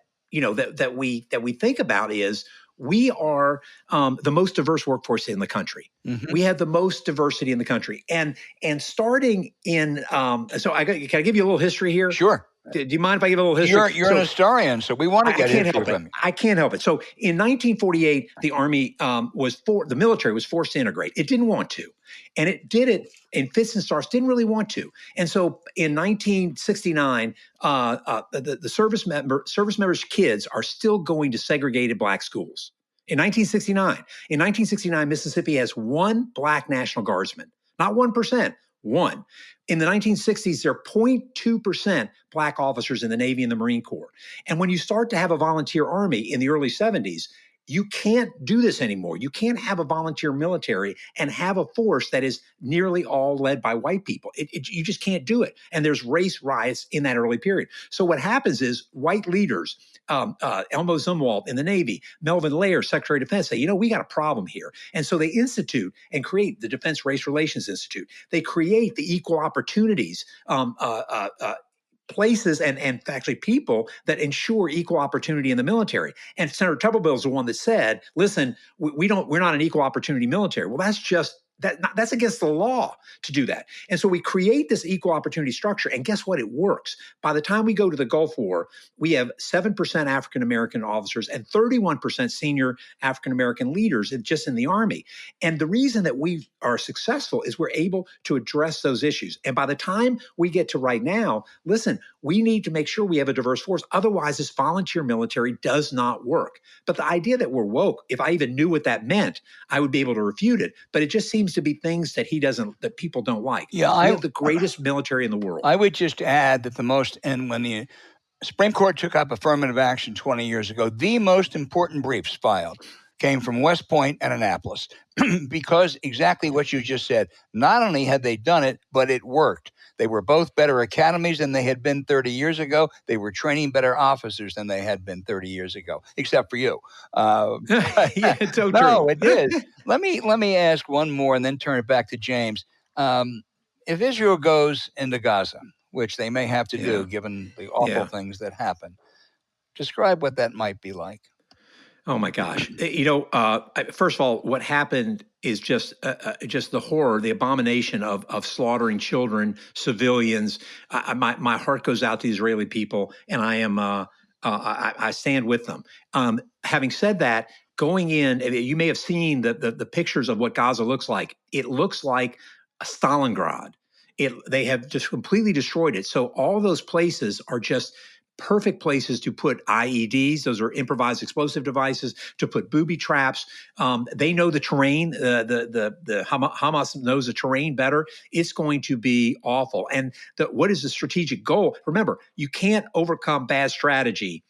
we think about is we are the most diverse workforce in the country. Mm-hmm. We have the most diversity in the country, and starting in can I give you a little history here? Sure. Do you mind if I give a little history? You're an historian, so we want to get history from you. I can't help it. So in 1948, the Army the military was forced to integrate. It didn't want to, and it did it in fits and starts. Didn't really want to, and so in 1969, the service members' kids are still going to segregated black schools. In 1969, Mississippi has one black National Guardsman, not 1%, one. In the 1960s, there are 0.2% black officers in the Navy and the Marine Corps. And when you start to have a volunteer army in the early 70s, you can't do this anymore. You can't have a volunteer military and have a force that is nearly all led by white people. You just can't do it. And there's race riots in that early period. So what happens is white leaders, Elmo Zumwalt in the Navy, Melvin Laird, Secretary of Defense, say, we got a problem here. And so they institute and create the Defense Race Relations Institute. They create the Equal Opportunities places and actually people that ensure equal opportunity in the military. And Senator Tuberville is the one that said, listen, we're not an equal opportunity military. Well, that's against the law to do that. And so we create this equal opportunity structure, and guess what? It works. By the time we go to the Gulf War, we have 7% African-American officers and 31% senior African-American leaders just in the Army. And the reason that we are successful is we're able to address those issues. And by the time we get to right now, listen, we need to make sure we have a diverse force. Otherwise, this volunteer military does not work. But the idea that we're woke, if I even knew what that meant, I would be able to refute it. But it just seems to be things that that people don't like. Yeah, we have the greatest military in the world. I would just add that when the Supreme Court took up affirmative action 20 years ago, the most important briefs filed came from West Point and Annapolis, because exactly what you just said, not only had they done it, but it worked. They were both better academies than they had been 30 years ago. They were training better officers than they had been 30 years ago, except for you. Yeah, it's so true. No, it is. Let me ask one more and then turn it back to James. If Israel goes into Gaza, which they may have to do given the awful things that happen, describe what that might be like. Oh my gosh! First of all, what happened is just the horror, the abomination of slaughtering children, civilians. My heart goes out to the Israeli people, and I stand with them. Having said that, going in, you may have seen the pictures of what Gaza looks like. It looks like a Stalingrad. They have just completely destroyed it. So all those places are just perfect places to put IEDs. Those are improvised explosive devices, to put booby traps. They know the terrain. The Hamas knows the terrain better. It's going to be awful. And what is the strategic goal? Remember, you can't overcome bad strategy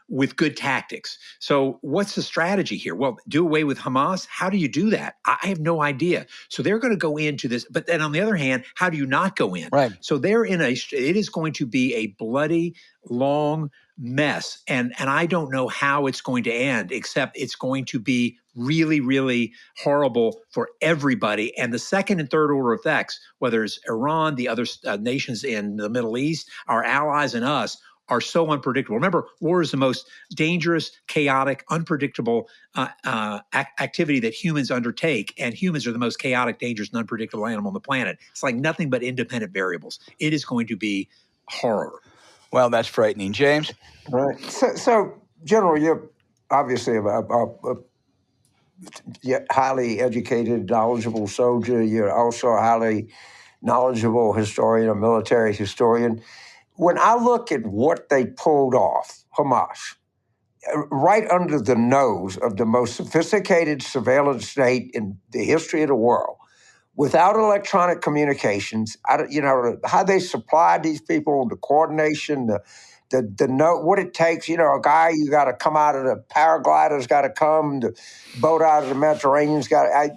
with good tactics. So what's the strategy here? Well, do away with Hamas. How do you do that? I have no idea. So they're going to go into this. But then on the other hand, how do you not go in? Right. So it is going to be a bloody, long mess. And I don't know how it's going to end, except it's going to be really, really horrible for everybody. And the second and third order effects, whether it's Iran, the other nations in the Middle East, our allies and us, are so unpredictable. Remember, war is the most dangerous, chaotic, unpredictable activity that humans undertake, and humans are the most chaotic, dangerous, and unpredictable animal on the planet. It's like nothing but independent variables. It is going to be horror. Well, that's frightening. James? Right. So General, you're obviously a highly educated, knowledgeable soldier. You're also a highly knowledgeable historian, a military historian. When I look at what they pulled off, Hamas, right under the nose of the most sophisticated surveillance state in the history of the world, without electronic communications, how they supplied these people, the coordination, the note, what it takes, a guy, you got to come out of the paraglider's got to come, the boat out of the Mediterranean's got to,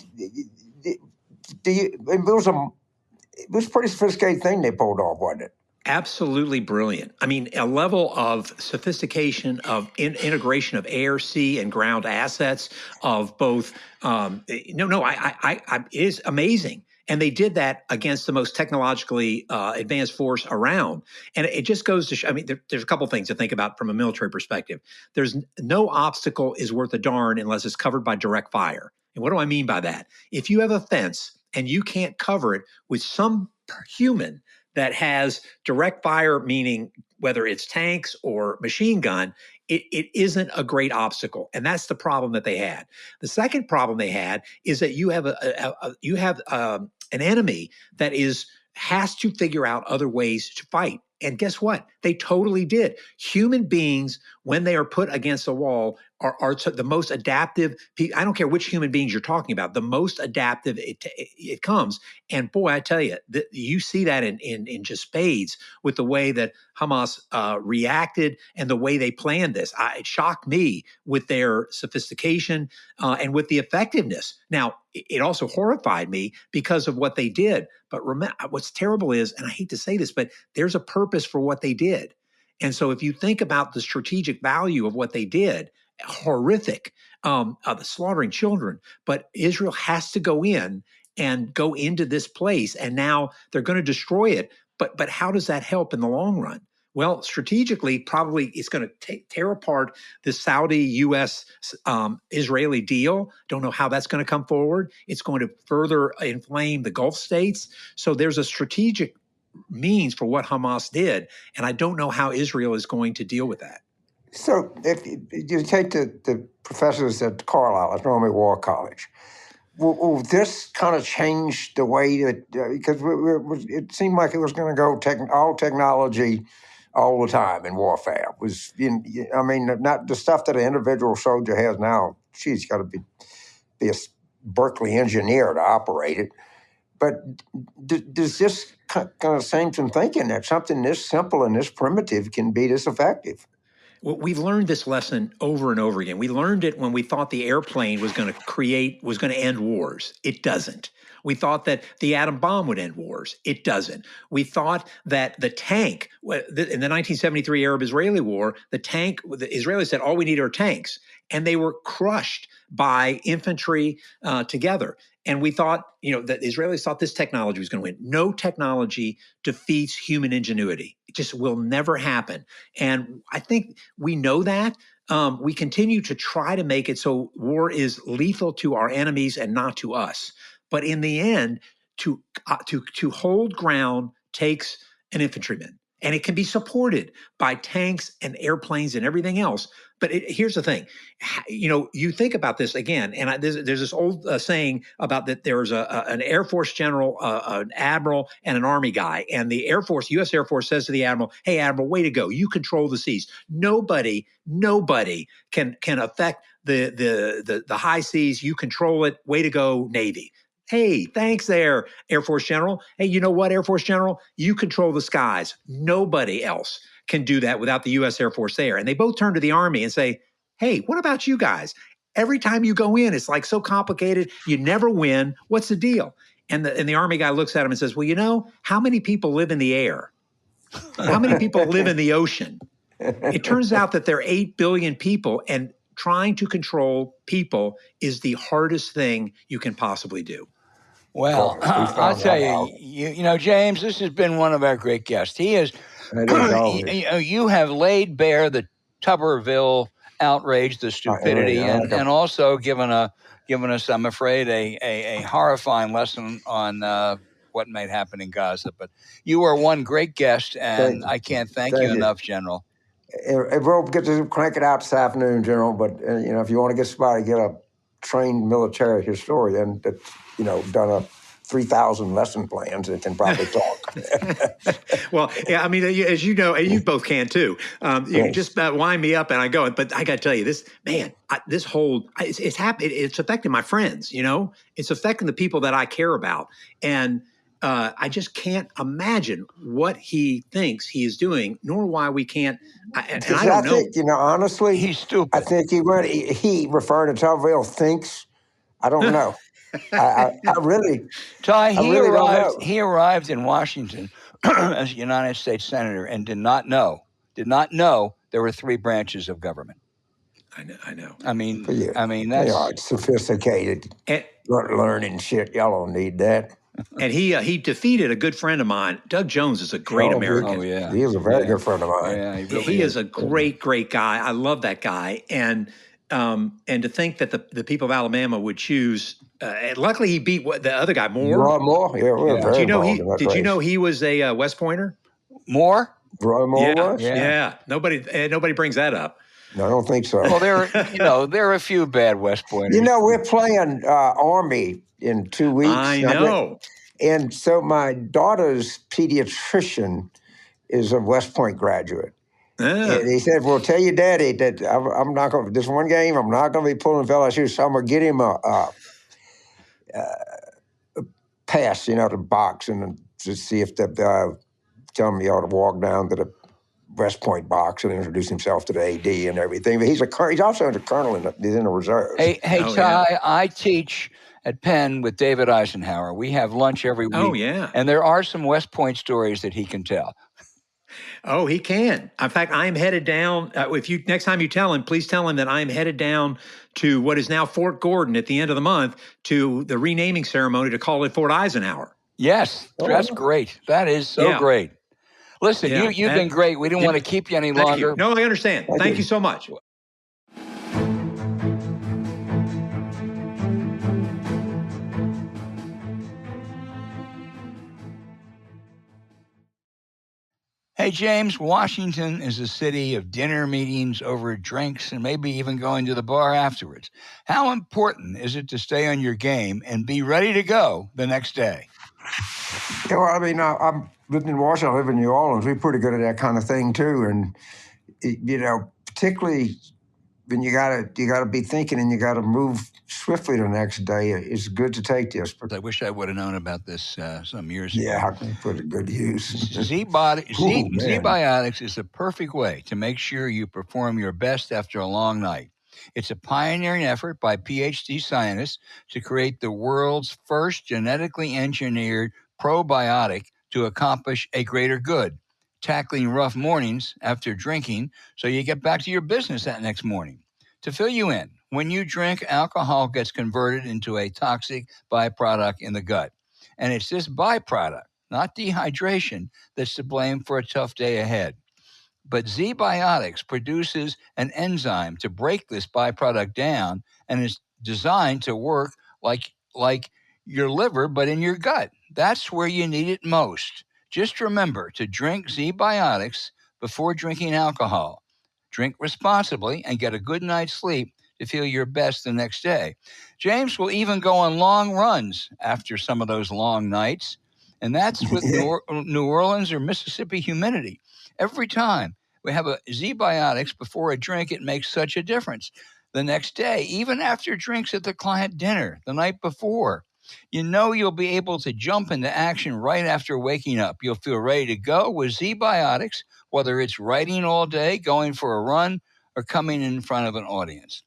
it was a pretty sophisticated thing they pulled off, wasn't it? Absolutely brilliant. I mean, a level of sophistication, of integration of air, sea, and ground assets, of both. It is amazing. And they did that against the most technologically advanced force around. And it just goes to show, I mean, there's a couple things to think about from a military perspective. There's no obstacle is worth a darn unless it's covered by direct fire. And what do I mean by that? If you have a fence and you can't cover it with some human that has direct fire, meaning whether it's tanks or machine gun, it isn't a great obstacle. And that's the problem that they had. The second problem they had is that you have an enemy that has to figure out other ways to fight. And guess what? They totally did. Human beings, when they are put against a wall, are the most adaptive. I don't care which human beings you're talking about. The most adaptive it comes. And boy, I tell you, you see that in just spades with the way that Hamas reacted and the way they planned this. It shocked me with their sophistication and with the effectiveness. Now, it also horrified me because of what they did. But remember, what's terrible is, and I hate to say this, but there's a purpose for what they did. And so if you think about the strategic value of what they did, horrific, the slaughtering children, but Israel has to go into this place, and now they're going to destroy it. But how does that help in the long run? Well, strategically, probably it's going to tear apart the Saudi-U.S. Israeli deal. Don't know how that's going to come forward. It's going to further inflame the Gulf states. So there's a strategic means for what Hamas did, and I don't know how Israel is going to deal with that. So if you take the professors at Carlisle, at Lomi War College, will this kind of change the way that, because it seemed like it was going to go all technology all the time in warfare. Not the stuff that an individual soldier has now. She's got to be a Berkeley engineer to operate it. But does this kind of change some thinking that something this simple and this primitive can be this effective? Well, we've learned this lesson over and over again. We learned it when we thought the airplane was going to end wars. It doesn't. We thought that the atom bomb would end wars. It doesn't. We thought that the tank, in the 1973 Arab-Israeli war, the Israelis said, all we need are tanks. And they were crushed by infantry together. And we thought, that the Israelis thought this technology was going to win. No technology defeats human ingenuity. It just will never happen. And I think we know that. We continue to try to make it so war is lethal to our enemies and not to us. But in the end, to hold ground takes an infantryman. And it can be supported by tanks and airplanes and everything else. But here's the thing, you think about this again, and there's this old saying about that there's an Air Force general, an admiral, and an Army guy. And the Air Force, U.S. Air Force says to the admiral, hey, admiral, way to go. You control the seas. Nobody can affect the high seas. You control it. Way to go, Navy. Hey, thanks there, Air Force General. Hey, you know what, Air Force General? You control the skies. Nobody else can do that without the U.S. Air Force there. And they both turn to the Army and say, hey, what about you guys? Every time you go in, it's like so complicated. You never win. What's the deal? And the Army guy looks at him and says, well, how many people live in the air? How many people live in the ocean? It turns out that there are 8 billion people, and trying to control people is the hardest thing you can possibly do. Well, I'll tell you, James, this has been one of our great guests. He has It is always. you have laid bare the Tuberville outrage, the stupidity, and also given us, I'm afraid, a horrifying lesson on what might happen in Gaza. But you are one great guest, and I can't thank you enough, General. We'll get to crank it out this afternoon, General. But if you want to get somebody, get a trained military historian that's done a 3,000 lesson plans that can probably talk. Well, yeah, I mean, as you know, and you both can too. You can just wind me up and I go. But I got to tell you, this whole it's happening. It's affecting my friends. It's affecting the people that I care about, and I just can't imagine what he thinks he is doing, nor why we can't. And I don't know. Think, honestly, he's stupid. I think he referring to Tuberville thinks. I don't know. I really, Ty, don't know. He arrived in Washington as a United States Senator and did not know there were 3 branches of government. I know. I mean, they are sophisticated, learning shit. Y'all don't need that. And he defeated a good friend of mine. Doug Jones is a great American. Oh, yeah. He is a very good friend of mine. Yeah, he is a great guy. I love that guy. And to think that the people of Alabama would choose. Luckily, he beat the other guy, Moore. Moore, yeah. Very did you know he was a West Pointer? Moore? Roy Moore was? Yeah. Nobody brings that up. No, I don't think so. Well, there are a few bad West Pointers. We're playing Army in 2 weeks. I know. And so my daughter's pediatrician is a West Point graduate. And he said, well, tell your daddy that I'm not going to, this one game, I'm not going to be pulling LSU, so I'm going to get him a pass, to box and to see if tell him he ought to walk down to the West Point box and introduce himself to the AD and everything. But he's also a colonel he's in the reserves. Hey, Ty, I teach at Penn with David Eisenhower. We have lunch every week. Oh, yeah. And there are some West Point stories that he can tell. Oh, he can. In fact, I'm headed down. Next time you tell him, please tell him that I'm headed down to what is now Fort Gordon at the end of the month to the renaming ceremony to call it Fort Eisenhower. Yes, that's great. That is so great. Listen, you've been great. We didn't want to keep you any longer. No, I understand. Thank you so much. Hey, James, Washington is a city of dinner meetings over drinks and maybe even going to the bar afterwards. How important is it to stay on your game and be ready to go the next day? Yeah, well, I mean, I'm living in Washington, I live in New Orleans. We're pretty good at that kind of thing, too. And, particularly when you gotta be thinking and you got to move swiftly the next day, it's good to take this. But I wish I would have known about this some years ago. Yeah, I can put it to good use. Zbiotics is the perfect way to make sure you perform your best after a long night. It's a pioneering effort by PhD scientists to create the world's first genetically engineered probiotic to accomplish a greater good, tackling rough mornings after drinking so you get back to your business that next morning. To fill you in, when you drink, alcohol gets converted into a toxic byproduct in the gut. And it's this byproduct, not dehydration, that's to blame for a tough day ahead. But Zbiotics produces an enzyme to break this byproduct down, and it's designed to work like your liver, but in your gut. That's where you need it most. Just remember to drink Zbiotics before drinking alcohol. Drink responsibly and get a good night's sleep to feel your best the next day. James will even go on long runs after some of those long nights, and that's with New Orleans or Mississippi humidity. Every time we have a Zbiotics before a drink, it makes such a difference. The next day, even after drinks at the client dinner the night before, you'll be able to jump into action right after waking up. You'll feel ready to go with Zbiotics, whether it's writing all day, going for a run, or coming in front of an audience.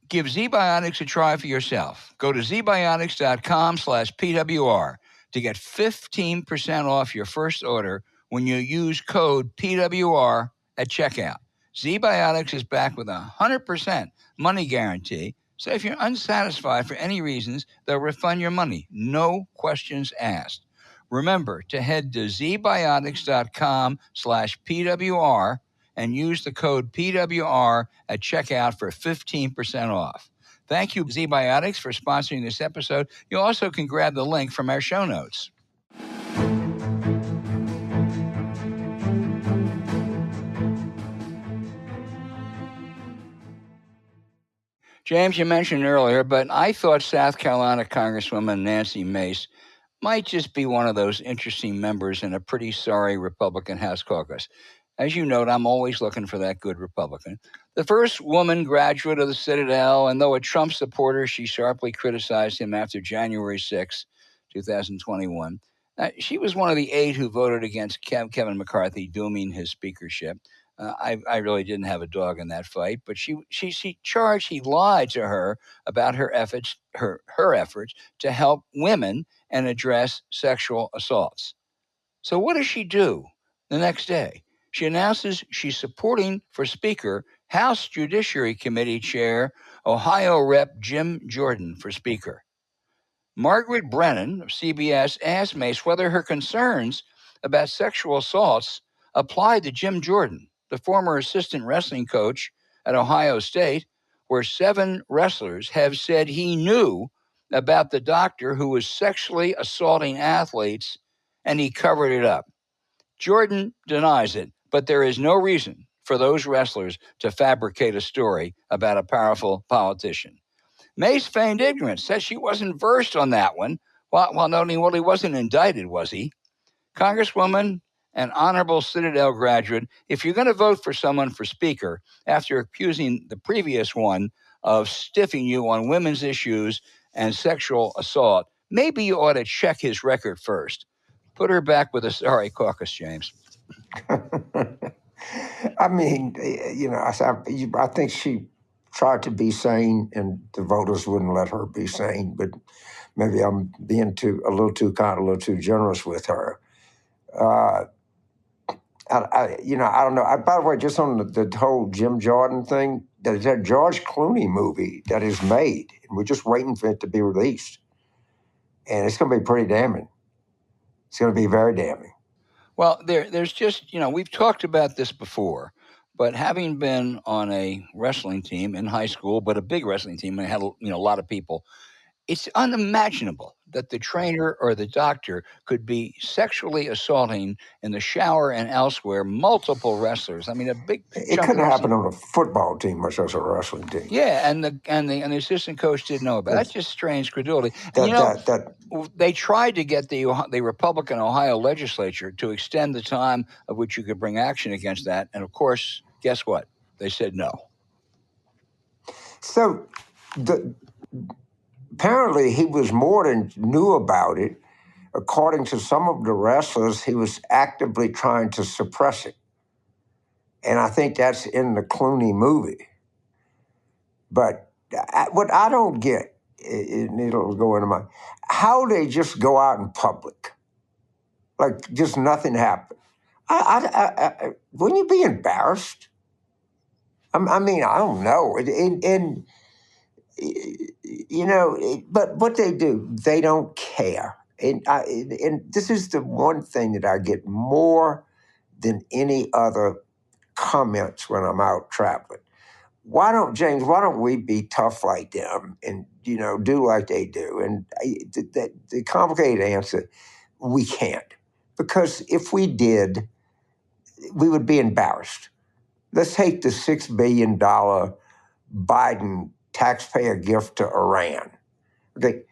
Give Zbiotics a try for yourself. Go to zbiotics.com/PWR to get 15% off your first order when you use code PWR at checkout. Zbiotics is back with a 100% money guarantee. So if you're unsatisfied for any reasons, they'll refund your money. No questions asked. Remember to head to zbiotics.com/PWR and use the code PWR at checkout for 15% off. Thank you, Zbiotics, for sponsoring this episode. You also can grab the link from our show notes. James, you mentioned earlier, but I thought South Carolina Congresswoman Nancy Mace might just be one of those interesting members in a pretty sorry Republican House caucus. As you note, I'm always looking for that good Republican. The first woman graduate of the Citadel, and though a Trump supporter, she sharply criticized him after January 6, 2021. She was one of the 8 who voted against Kevin McCarthy dooming his speakership. I really didn't have a dog in that fight, but she charged he lied to her about her efforts to help women and address sexual assaults. So what does she do the next day? She announces she's supporting for Speaker House Judiciary Committee Chair Ohio Rep. Jim Jordan for Speaker. Margaret Brennan of CBS asked Mace whether her concerns about sexual assaults applied to Jim Jordan, the former assistant wrestling coach at Ohio State, where 7 wrestlers have said he knew about the doctor who was sexually assaulting athletes and he covered it up. Jordan denies it, but there is no reason for those wrestlers to fabricate a story about a powerful politician. Mace feigned ignorance, said she wasn't versed on that one, while noting, well, he wasn't indicted, was he? Congresswoman and honorable Citadel graduate, if you're going to vote for someone for Speaker after accusing the previous one of stiffing you on women's issues and sexual assault, maybe you ought to check his record first. Put her back with a sorry caucus, James. I mean, I think she tried to be sane, and the voters wouldn't let her be sane. But maybe I'm being a little too kind, a little too generous with her. I don't know. By the way, just on the whole Jim Jordan thing, there's that George Clooney movie that is made, and we're just waiting for it to be released, and it's going to be pretty damning. It's going to be very damning. Well, there's just, we've talked about this before, but having been on a wrestling team in high school, but a big wrestling team, and I had, a lot of people, it's unimaginable that the trainer or the doctor could be sexually assaulting in the shower and elsewhere multiple wrestlers. I mean, a big It couldn't happen on a football team, much less a wrestling team. Yeah, and the assistant coach didn't know about it. That's just strange credulity. They tried to get the Republican Ohio legislature to extend the time of which you could bring action against that, and of course, guess what? They said no. So, apparently, he was more than knew about it. According to some of the wrestlers, he was actively trying to suppress it. And I think that's in the Clooney movie. But what I don't get, it'll go into my, how they just go out in public, like just nothing happened. Wouldn't you be embarrassed? I mean, I don't know. But what they do, they don't care. And this is the one thing that I get more than any other comments when I'm out traveling. Why don't we be tough like them and, do like they do? And the complicated answer, we can't. Because if we did, we would be embarrassed. Let's take the $6 billion Biden taxpayer gift to Iran. Okay,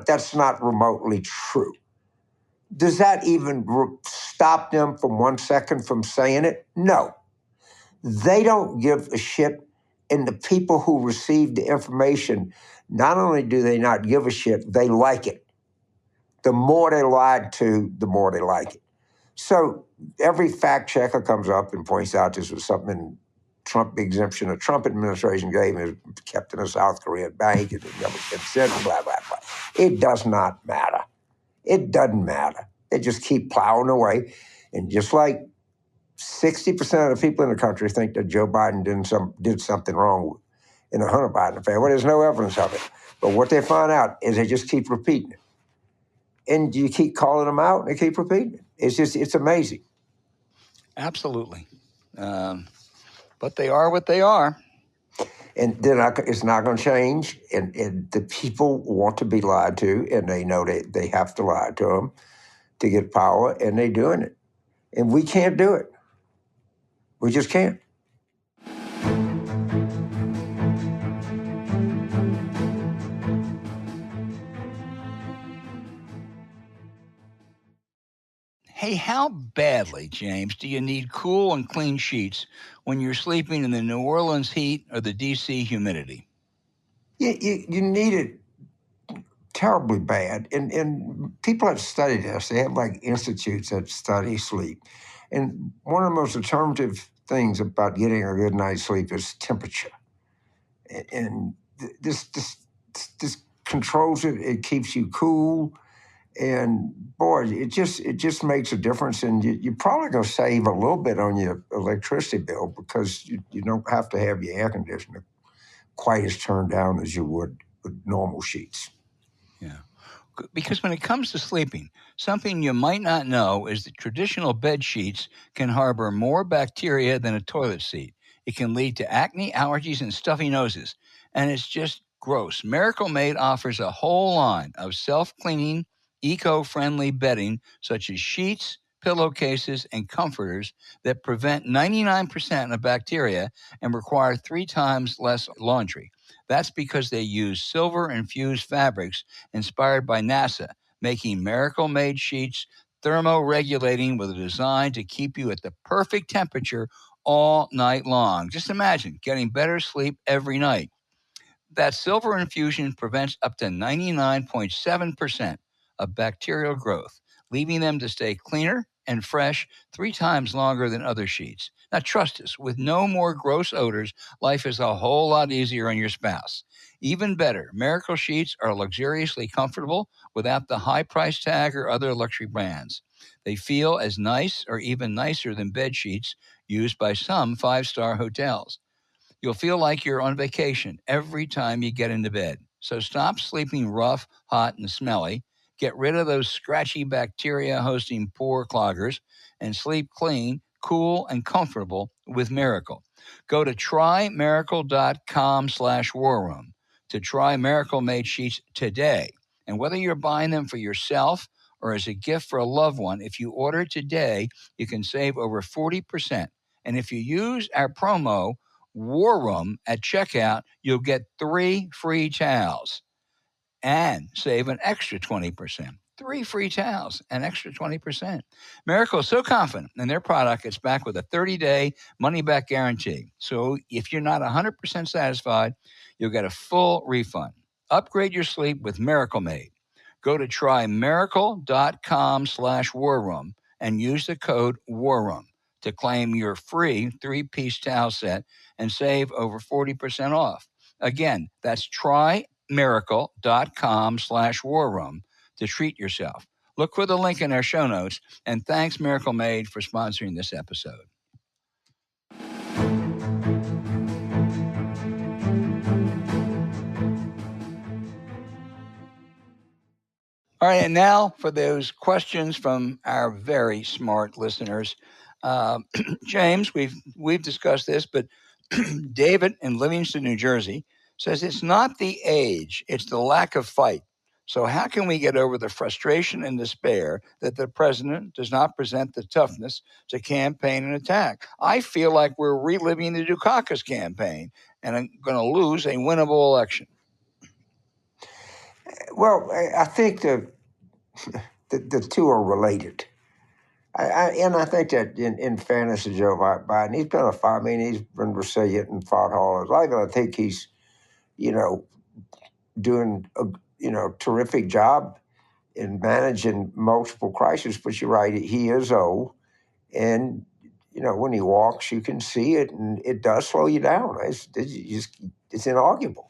that's not remotely true. Does that even stop them from 1 second from saying it? No. They don't give a shit, and the people who receive the information, not only do they not give a shit, they like it. The more they lied to, the more they like it. So every fact checker comes up and points out this was something Trump exemption, the Trump administration gave him, kept in a South Korean bank, and it never been sent, blah, blah, blah. It does not matter. It doesn't matter. They just keep plowing away. And just like 60% of the people in the country think that Joe Biden did something wrong in the Hunter Biden affair. Well, there's no evidence of it. But what they find out is they just keep repeating it. and you keep calling them out and they keep repeating it. It's amazing. Absolutely. But they are what they are. And it's not going to change. And the people want to be lied to, and they know they have to lie to them to get power, and they're doing it. And we can't do it. We just can't. Hey, how badly, James, do you need cool and clean sheets when you're sleeping in the New Orleans heat or the D.C. humidity? You need it terribly bad. And people have studied this. They have like institutes that study sleep. And one of the most determinative things about getting a good night's sleep is temperature. And this controls it. It keeps you cool. And boy, it just makes a difference. And you're probably going to save a little bit on your electricity bill because you don't have to have your air conditioner quite as turned down as you would with normal sheets. Yeah. Because when it comes to sleeping, something you might not know is that traditional bed sheets can harbor more bacteria than a toilet seat. It can lead to acne, allergies, and stuffy noses. And it's just gross. Miracle Made offers a whole line of self-cleaning, eco-friendly bedding, such as sheets, pillowcases, and comforters that prevent 99% of bacteria and require 3 times less laundry. That's because they use silver-infused fabrics inspired by NASA, making Miracle-Made sheets thermoregulating with a design to keep you at the perfect temperature all night long. Just imagine getting better sleep every night. That silver infusion prevents up to 99.7% of bacterial growth, leaving them to stay cleaner and fresh 3 times longer than other sheets. Now, trust us, with no more gross odors, life is a whole lot easier on your spouse. Even better, Miracle Sheets are luxuriously comfortable without the high price tag or other luxury brands. They feel as nice or even nicer than bed sheets used by some 5-star hotels. You'll feel like you're on vacation every time you get into bed. So stop sleeping rough, hot, and smelly. Get rid of those scratchy bacteria hosting pore cloggers and sleep clean, cool, and comfortable with Miracle. Go to trymiracle.com/warroom to try Miracle Made sheets today. And whether you're buying them for yourself or as a gift for a loved one, if you order today, you can save over 40%. And if you use our promo War Room at checkout, you'll get 3 free towels and save an extra 20%. 3 free towels, an extra 20%. Miracle is so confident in their product, it's back with a 30-day money-back guarantee. So if you're not 100% satisfied, you'll get a full refund. Upgrade your sleep with Miracle Made. Go to trymiracle.com/warroom and use the code WARROOM to claim your free 3-piece towel set and save over 40% off. Again, that's trymiracle.com/warroom to treat yourself. Look for the link in our show notes, and thanks Miracle Made for sponsoring this episode. All right, and now for those questions from our very smart listeners. James, we've discussed this, but David in Livingston, New Jersey, says it's not the age, it's the lack of fight. So how can we get over the frustration and despair that the president does not present the toughness to campaign and attack? I feel like we're reliving the Dukakis campaign and I'm going to lose a winnable election. Well, I think the two are related. And I think that in fairness to Joe Biden, he's been a fight. I mean, he's been resilient and fought all his life. And I think he's, doing a, terrific job in managing multiple crises. But you're right, he is old. And, when he walks, you can see it, and it does slow you down. It's inarguable.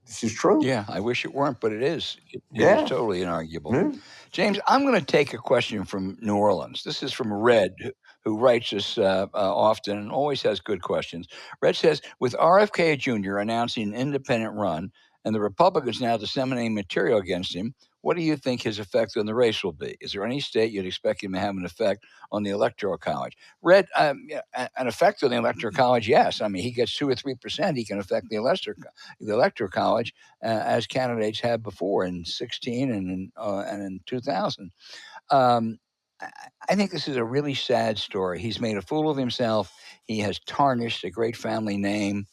This is true. Yeah, I wish it weren't, but it is. It is totally inarguable. Mm-hmm. James, I'm going to take a question from New Orleans. This is from Red, who writes us often and always has good questions. Red says, with RFK Jr. announcing an independent run and the Republicans now disseminating material against him, what do you think his effect on the race will be? Is there any state you'd expect him to have an effect on the Electoral College? An effect on the Electoral College, yes. I mean, he gets 2 or 3%, he can affect the Electoral College as candidates have before in 2016 and in 2000. I think this is a really sad story. He's made a fool of himself. He has tarnished a great family name.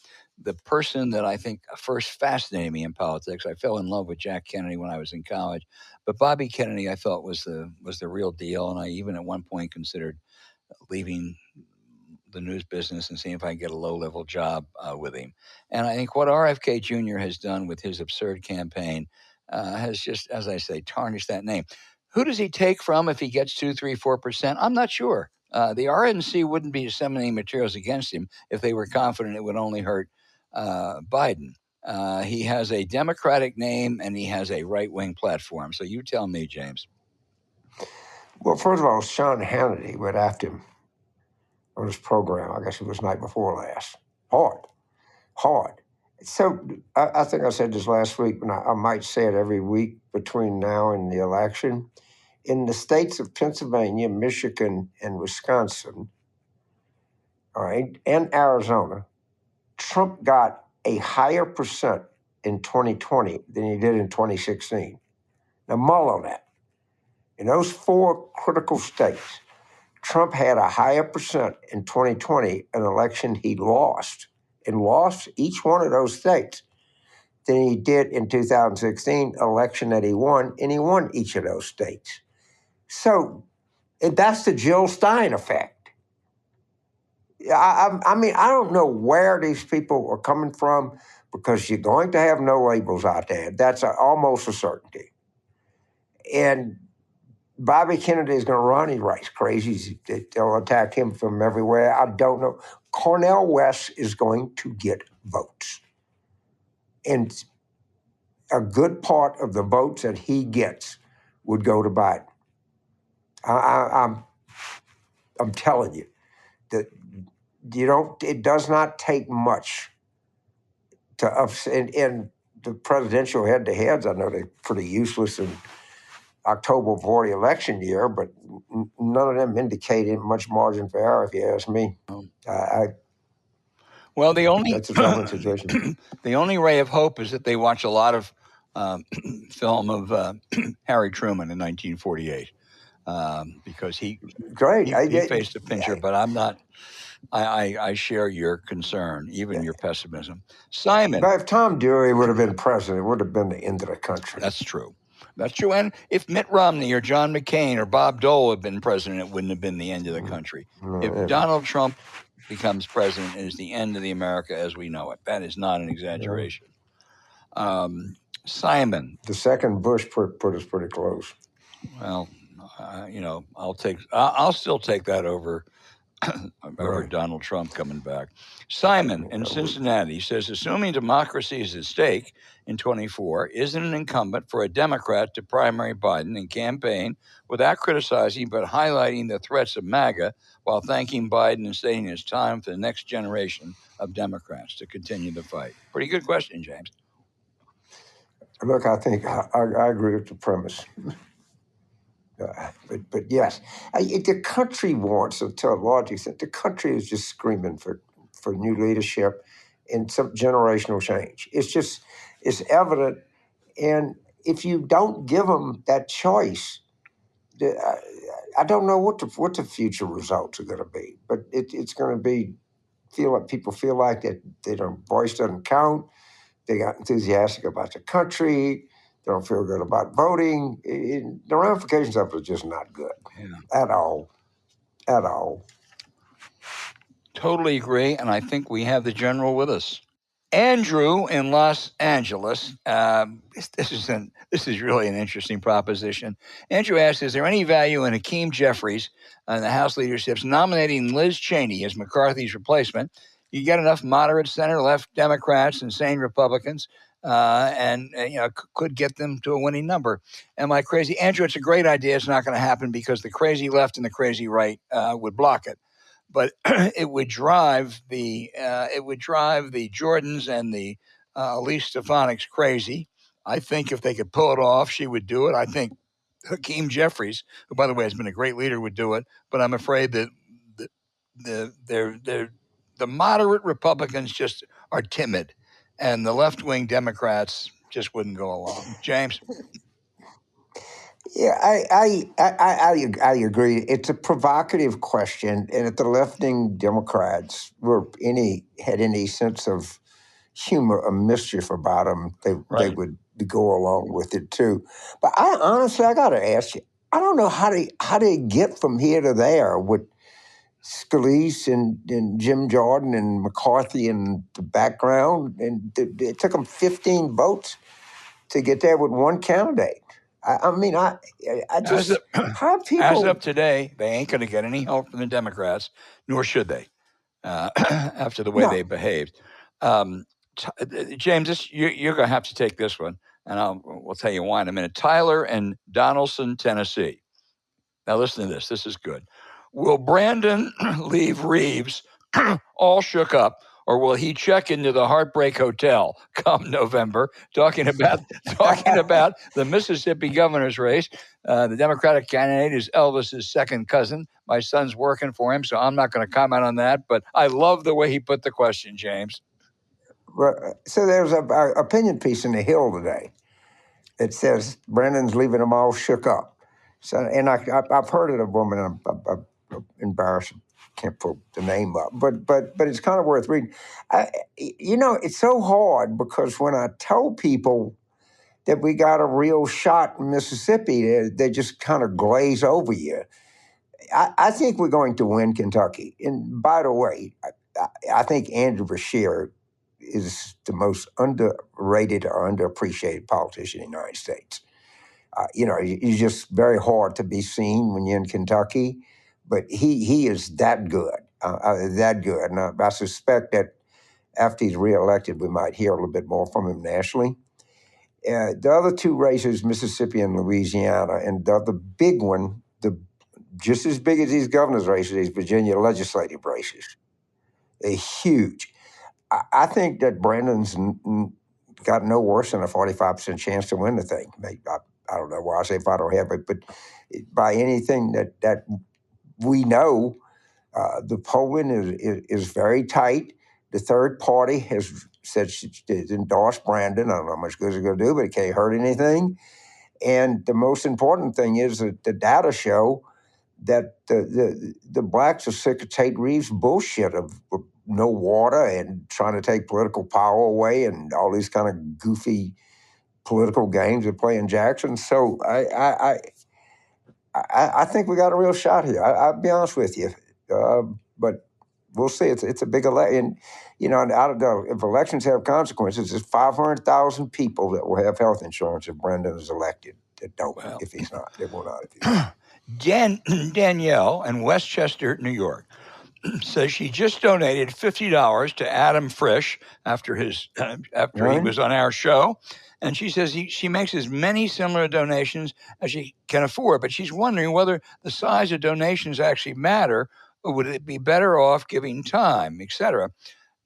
The person that I think first fascinated me in politics, I fell in love with Jack Kennedy when I was in college, but Bobby Kennedy I thought was the real deal, and I even at one point considered leaving the news business and seeing if I can get a low-level job with him. And I think what RFK Jr. has done with his absurd campaign has just, as I say, tarnished that name. Who does he take from if he gets 2, 3, 4%? I'm not sure. The RNC wouldn't be disseminating materials against him if they were confident it would only hurt Biden. He has a Democratic name and he has a right-wing platform. So you tell me, James. Well, first of all, Sean Hannity went after him on his program. I guess it was night before last. Hard. So I think I said this last week, and I might say it every week between now and the election. In the states of Pennsylvania, Michigan, and Wisconsin, all right, and Arizona, Trump got a higher percent in 2020 than he did in 2016. Now, mull on that. In those 4 critical states, Trump had a higher percent in 2020, an election he lost, and lost each one of those states, than he did in 2016, election that he won, and he won each of those states. So that's the Jill Stein effect. I mean, I don't know where these people are coming from, because you're going to have no labels out there. That's almost a certainty. And Bobby Kennedy is going to run. He writes crazy. They'll attack him from everywhere. I don't know. Cornel West is going to get votes. And a good part of the votes that he gets would go to Biden. I'm telling you that it does not take much to upset. And the presidential head-to-heads, I know they're pretty useless in October before the election year, but none of them indicated much margin for error, if you ask me. Well, the only that's a troubling situation. The only ray of hope is that they watch a lot of film of Harry Truman in 1948, because he faced a pincher. But I'm not. I share your concern, even your pessimism. Simon. But if Tom Dewey would have been president, it would have been the end of the country. That's true. That's true. And if Mitt Romney or John McCain or Bob Dole had been president, it wouldn't have been the end of the country. If Donald Trump becomes president, it is the end of the America as we know it. That is not an exaggeration. Simon. The second Bush put us pretty close. Well, I'll still take that over Donald Trump coming back. Simon in Cincinnati says, assuming democracy is at stake in 24, isn't it incumbent for a Democrat to primary Biden and campaign without criticizing but highlighting the threats of MAGA while thanking Biden and stating it's time for the next generation of Democrats to continue the fight? Pretty good question, James. Look, I think I agree with the premise. But yes, the country wants, to a large extent, the country is just screaming for new leadership and some generational change. It's evident. And if you don't give them that choice, I don't know what the future results are going to be. But it's going to be people feel like that their voice doesn't count. They got enthusiastic about the country. They don't feel good about voting. The ramifications of it are just not good at all. Totally agree, and I think we have the general with us. Andrew in Los Angeles. This is really an interesting proposition. Andrew asks, is there any value in Hakeem Jeffries and the House leadership's nominating Liz Cheney as McCarthy's replacement? You get enough moderate center-left Democrats and sane Republicans, and could get them to a winning number. Am I crazy? Andrew, it's a great idea. It's not going to happen because the crazy left and the crazy right would block it. But it would drive the Jordans and the Elise Stefanik's crazy. I think if they could pull it off, she would do it. I think Hakeem Jeffries, who, by the way, has been a great leader, would do it. But I'm afraid that the moderate Republicans just are timid, and the left-wing Democrats just wouldn't go along. James? Yeah, I agree. It's a provocative question, and if the left-wing Democrats had any sense of humor or mischief about them, they would go along with it too. But I honestly, I got to ask you, I don't know how they get from here to there with Scalise and Jim Jordan and McCarthy in the background, and it took them 15 votes to get there with one candidate. I mean, I just how people as of today, they ain't going to get any help from the Democrats, nor should they, after the way they behaved. James, you're going to have to take this one, and we'll tell you why in a minute. Tyler in Donaldson, Tennessee. Now listen to this. This is good. Will Brandon leave Reeves all shook up, or will he check into the Heartbreak Hotel come November? Talking about the Mississippi governor's race. The Democratic candidate is Elvis's second cousin. My son's working for him, so I'm not going to comment on that. But I love the way he put the question, James. So there's an opinion piece in the Hill today. It says Brandon's leaving them all shook up. So, and I've heard of a woman. I'm embarrassed. Can't put the name up, but it's kind of worth reading. It's so hard because when I tell people that we got a real shot in Mississippi, they just kind of glaze over you. I think we're going to win Kentucky. And by the way, I think Andrew Beshear is the most underrated or underappreciated politician in the United States. He's just very hard to be seen when you're in Kentucky, but he is that good, And I suspect that after he's reelected, we might hear a little bit more from him nationally. The other two races, Mississippi and Louisiana, and the other big one, just as big as these governor's races, these Virginia legislative races, they're huge. I think that Brandon's got no worse than a 45% chance to win the thing. I don't know why I say if I don't have it, but by anything that we know, the polling is very tight. The third party has said she endorsed Brandon. I don't know how much good it's going to do, but it can't hurt anything. And the most important thing is that the data show that the blacks are sick of Tate Reeves' bullshit of no water and trying to take political power away and all these kind of goofy political games they play in Jackson. So I think we got a real shot here. I'll be honest with you, but we'll see. It's a big election. If elections have consequences, there's 500,000 people that will have health insurance if Brandon is elected. That don't. If he's not, they will not. If he's not. Danielle in Westchester, New York, says she just donated $50 to Adam Frisch after he was on our show. And she says she makes as many similar donations as she can afford, but she's wondering whether the size of donations actually matter, or would it be better off giving time, etc.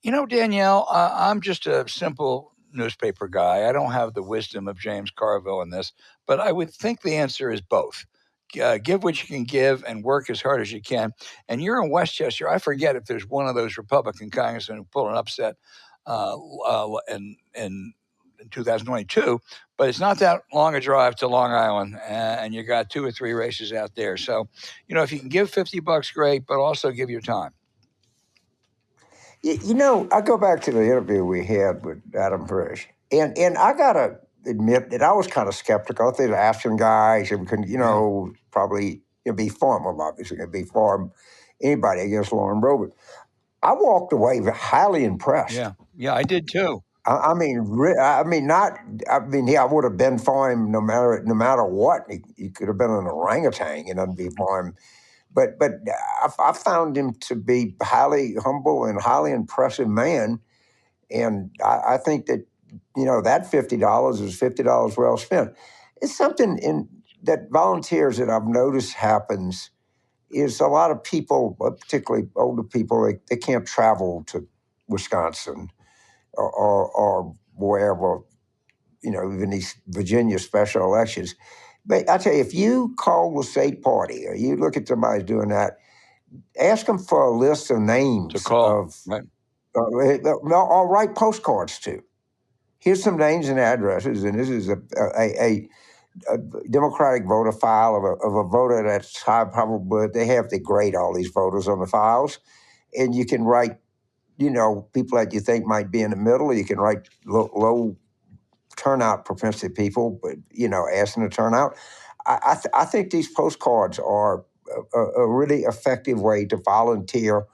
Danielle, I'm just a simple newspaper guy. I don't have the wisdom of James Carville in this, but I would think the answer is both. Give what you can give and work as hard as you can. And you're in Westchester. I forget if there's one of those Republican congressmen who pulled an upset in 2022, but it's not that long a drive to Long Island, and you got 2 or 3 races out there. So, if you can give $50, great, but also give your time. I go back to the interview we had with Adam Frisch, and I gotta admit that I was kind of skeptical. I think the Ashton guys, we couldn't, probably be for him. Well, obviously, it'd be for anybody against Lauren Robert. I walked away highly impressed. Yeah, I did too. I would have been for him no matter what. He could have been an orangutan and I'd be for him. But I found him to be highly humble and highly impressive man. And I think that, that $50 is $50 well spent. It's something that volunteers that I've noticed happens is a lot of people, particularly older people, they can't travel to Wisconsin or wherever even these Virginia special elections. But I tell you, if you call the state party or you look at somebody doing that, ask them for a list of names To call, of, right? I'll write postcards to. Here's some names and addresses, and this is a Democratic voter file of a voter that's high probability. They have to grade all these voters on the files, and you can write, people that you think might be in the middle, or you can write low turnout propensity people, but, asking to turn out. I think these postcards are a really effective way to volunteer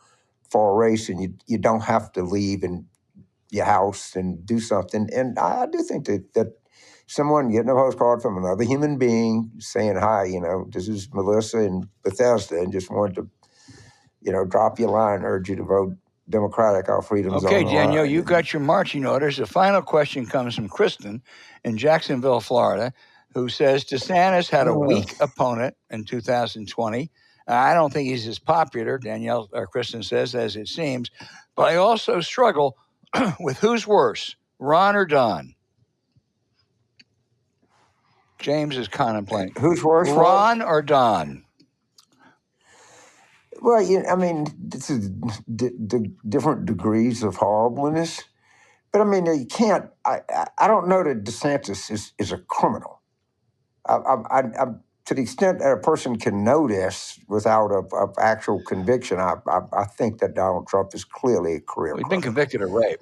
for a race, and you don't have to leave in your house and do something. And I do think that someone getting a postcard from another human being saying, hi, this is Melissa in Bethesda, and just wanted to, drop you a line, urge you to vote Democratic, our freedom's Okay, on the Danielle, line. you got your marching orders. The final question comes from Kristen in Jacksonville, Florida, who says DeSantis had a weak opponent in 2020. I don't think he's as popular, Danielle or Kristen says, as it seems, but I also struggle with who's worse, Ron or Don. James is contemplating. Who's worse, Ron or Don? Well, this is different degrees of horribleness. But you can't. I don't know that DeSantis is a criminal. I'm to the extent that a person can know this without a actual conviction. I think that Donald Trump is clearly a career. He's been convicted of rape.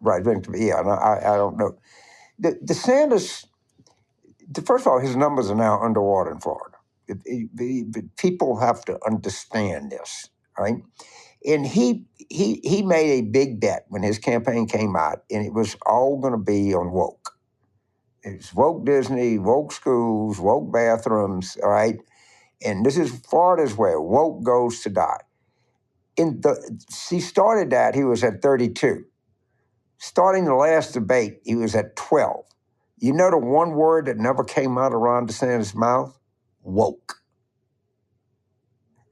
Right? Yeah, and I don't know. DeSantis. First of all, his numbers are now underwater in Florida. People have to understand this, right? And he made a big bet when his campaign came out, and it was all going to be on woke. It's woke Disney, woke schools, woke bathrooms, all right? And this is Florida's where woke goes to die. He started that, he was at 32. Starting the last debate, he was at 12. You know the one word that never came out of Ron DeSantis' mouth? Woke.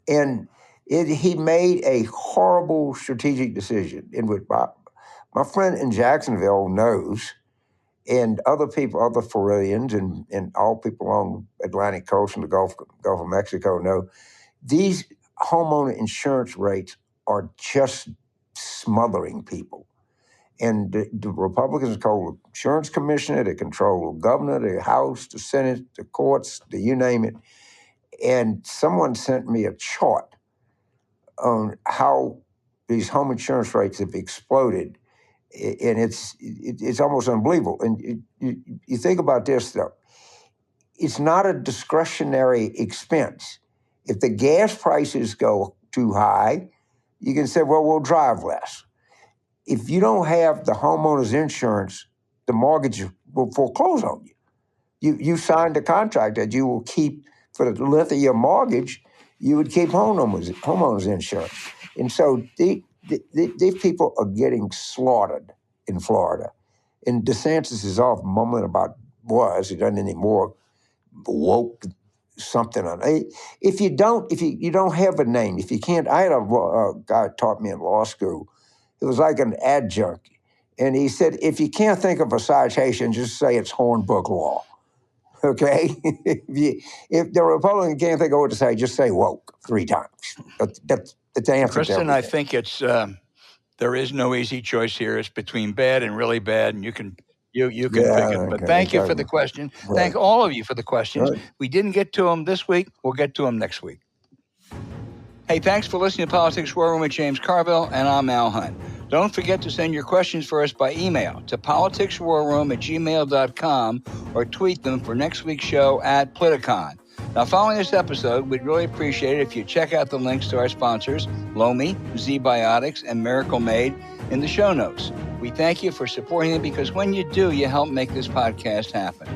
And he made a horrible strategic decision. In which my friend in Jacksonville knows, and other people, other Floridians, and all people along the Atlantic coast and the Gulf of Mexico know, these homeowner insurance rates are just smothering people. And the Republicans control the insurance commissioner, they control the governor, the House, the Senate, the courts, you name it. And someone sent me a chart on how these home insurance rates have exploded, and it's almost unbelievable. And you think about this, though. It's not a discretionary expense. If the gas prices go too high, you can say, well, we'll drive less. If you don't have the homeowner's insurance, the mortgage will foreclose on you. You signed a contract that you will keep for the length of your mortgage, you would keep homeowners insurance. And so these people are getting slaughtered in Florida. And DeSantis is off mumbling about, he doesn't anymore, woke something on it. If you don't have a name, if you can't, I had a guy taught me in law school. It was like an adjunct. And he said, if you can't think of a citation, just say it's Hornbook law. Okay? if the Republican can't think of what to say, just say woke 3 times. That's the answer. Kristen, I think it's there is no easy choice here. It's between bad and really bad, and you can pick it. But thank you for the question. Right. Thank all of you for the questions. Right. We didn't get to them this week. We'll get to them next week. Hey, thanks for listening to Politics War Room with James Carville, and I'm Al Hunt. Don't forget to send your questions for us by email to politicswarroom@gmail.com or tweet them for next week's show at Politicon. Now, following this episode, we'd really appreciate it if you check out the links to our sponsors, Lomi, Zbiotics, and Miracle Made, in the show notes. We thank you for supporting them because when you do, you help make this podcast happen.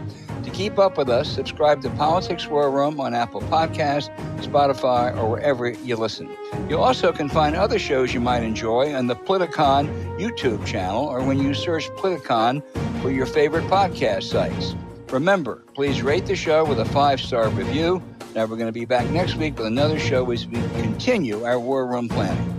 To keep up with us, subscribe to Politics War Room on Apple Podcasts, Spotify, or wherever you listen. You also can find other shows you might enjoy on the Politicon YouTube channel or when you search Politicon for your favorite podcast sites. Remember, please rate the show with a 5-star review. Now we're going to be back next week with another show as we continue our War Room planning.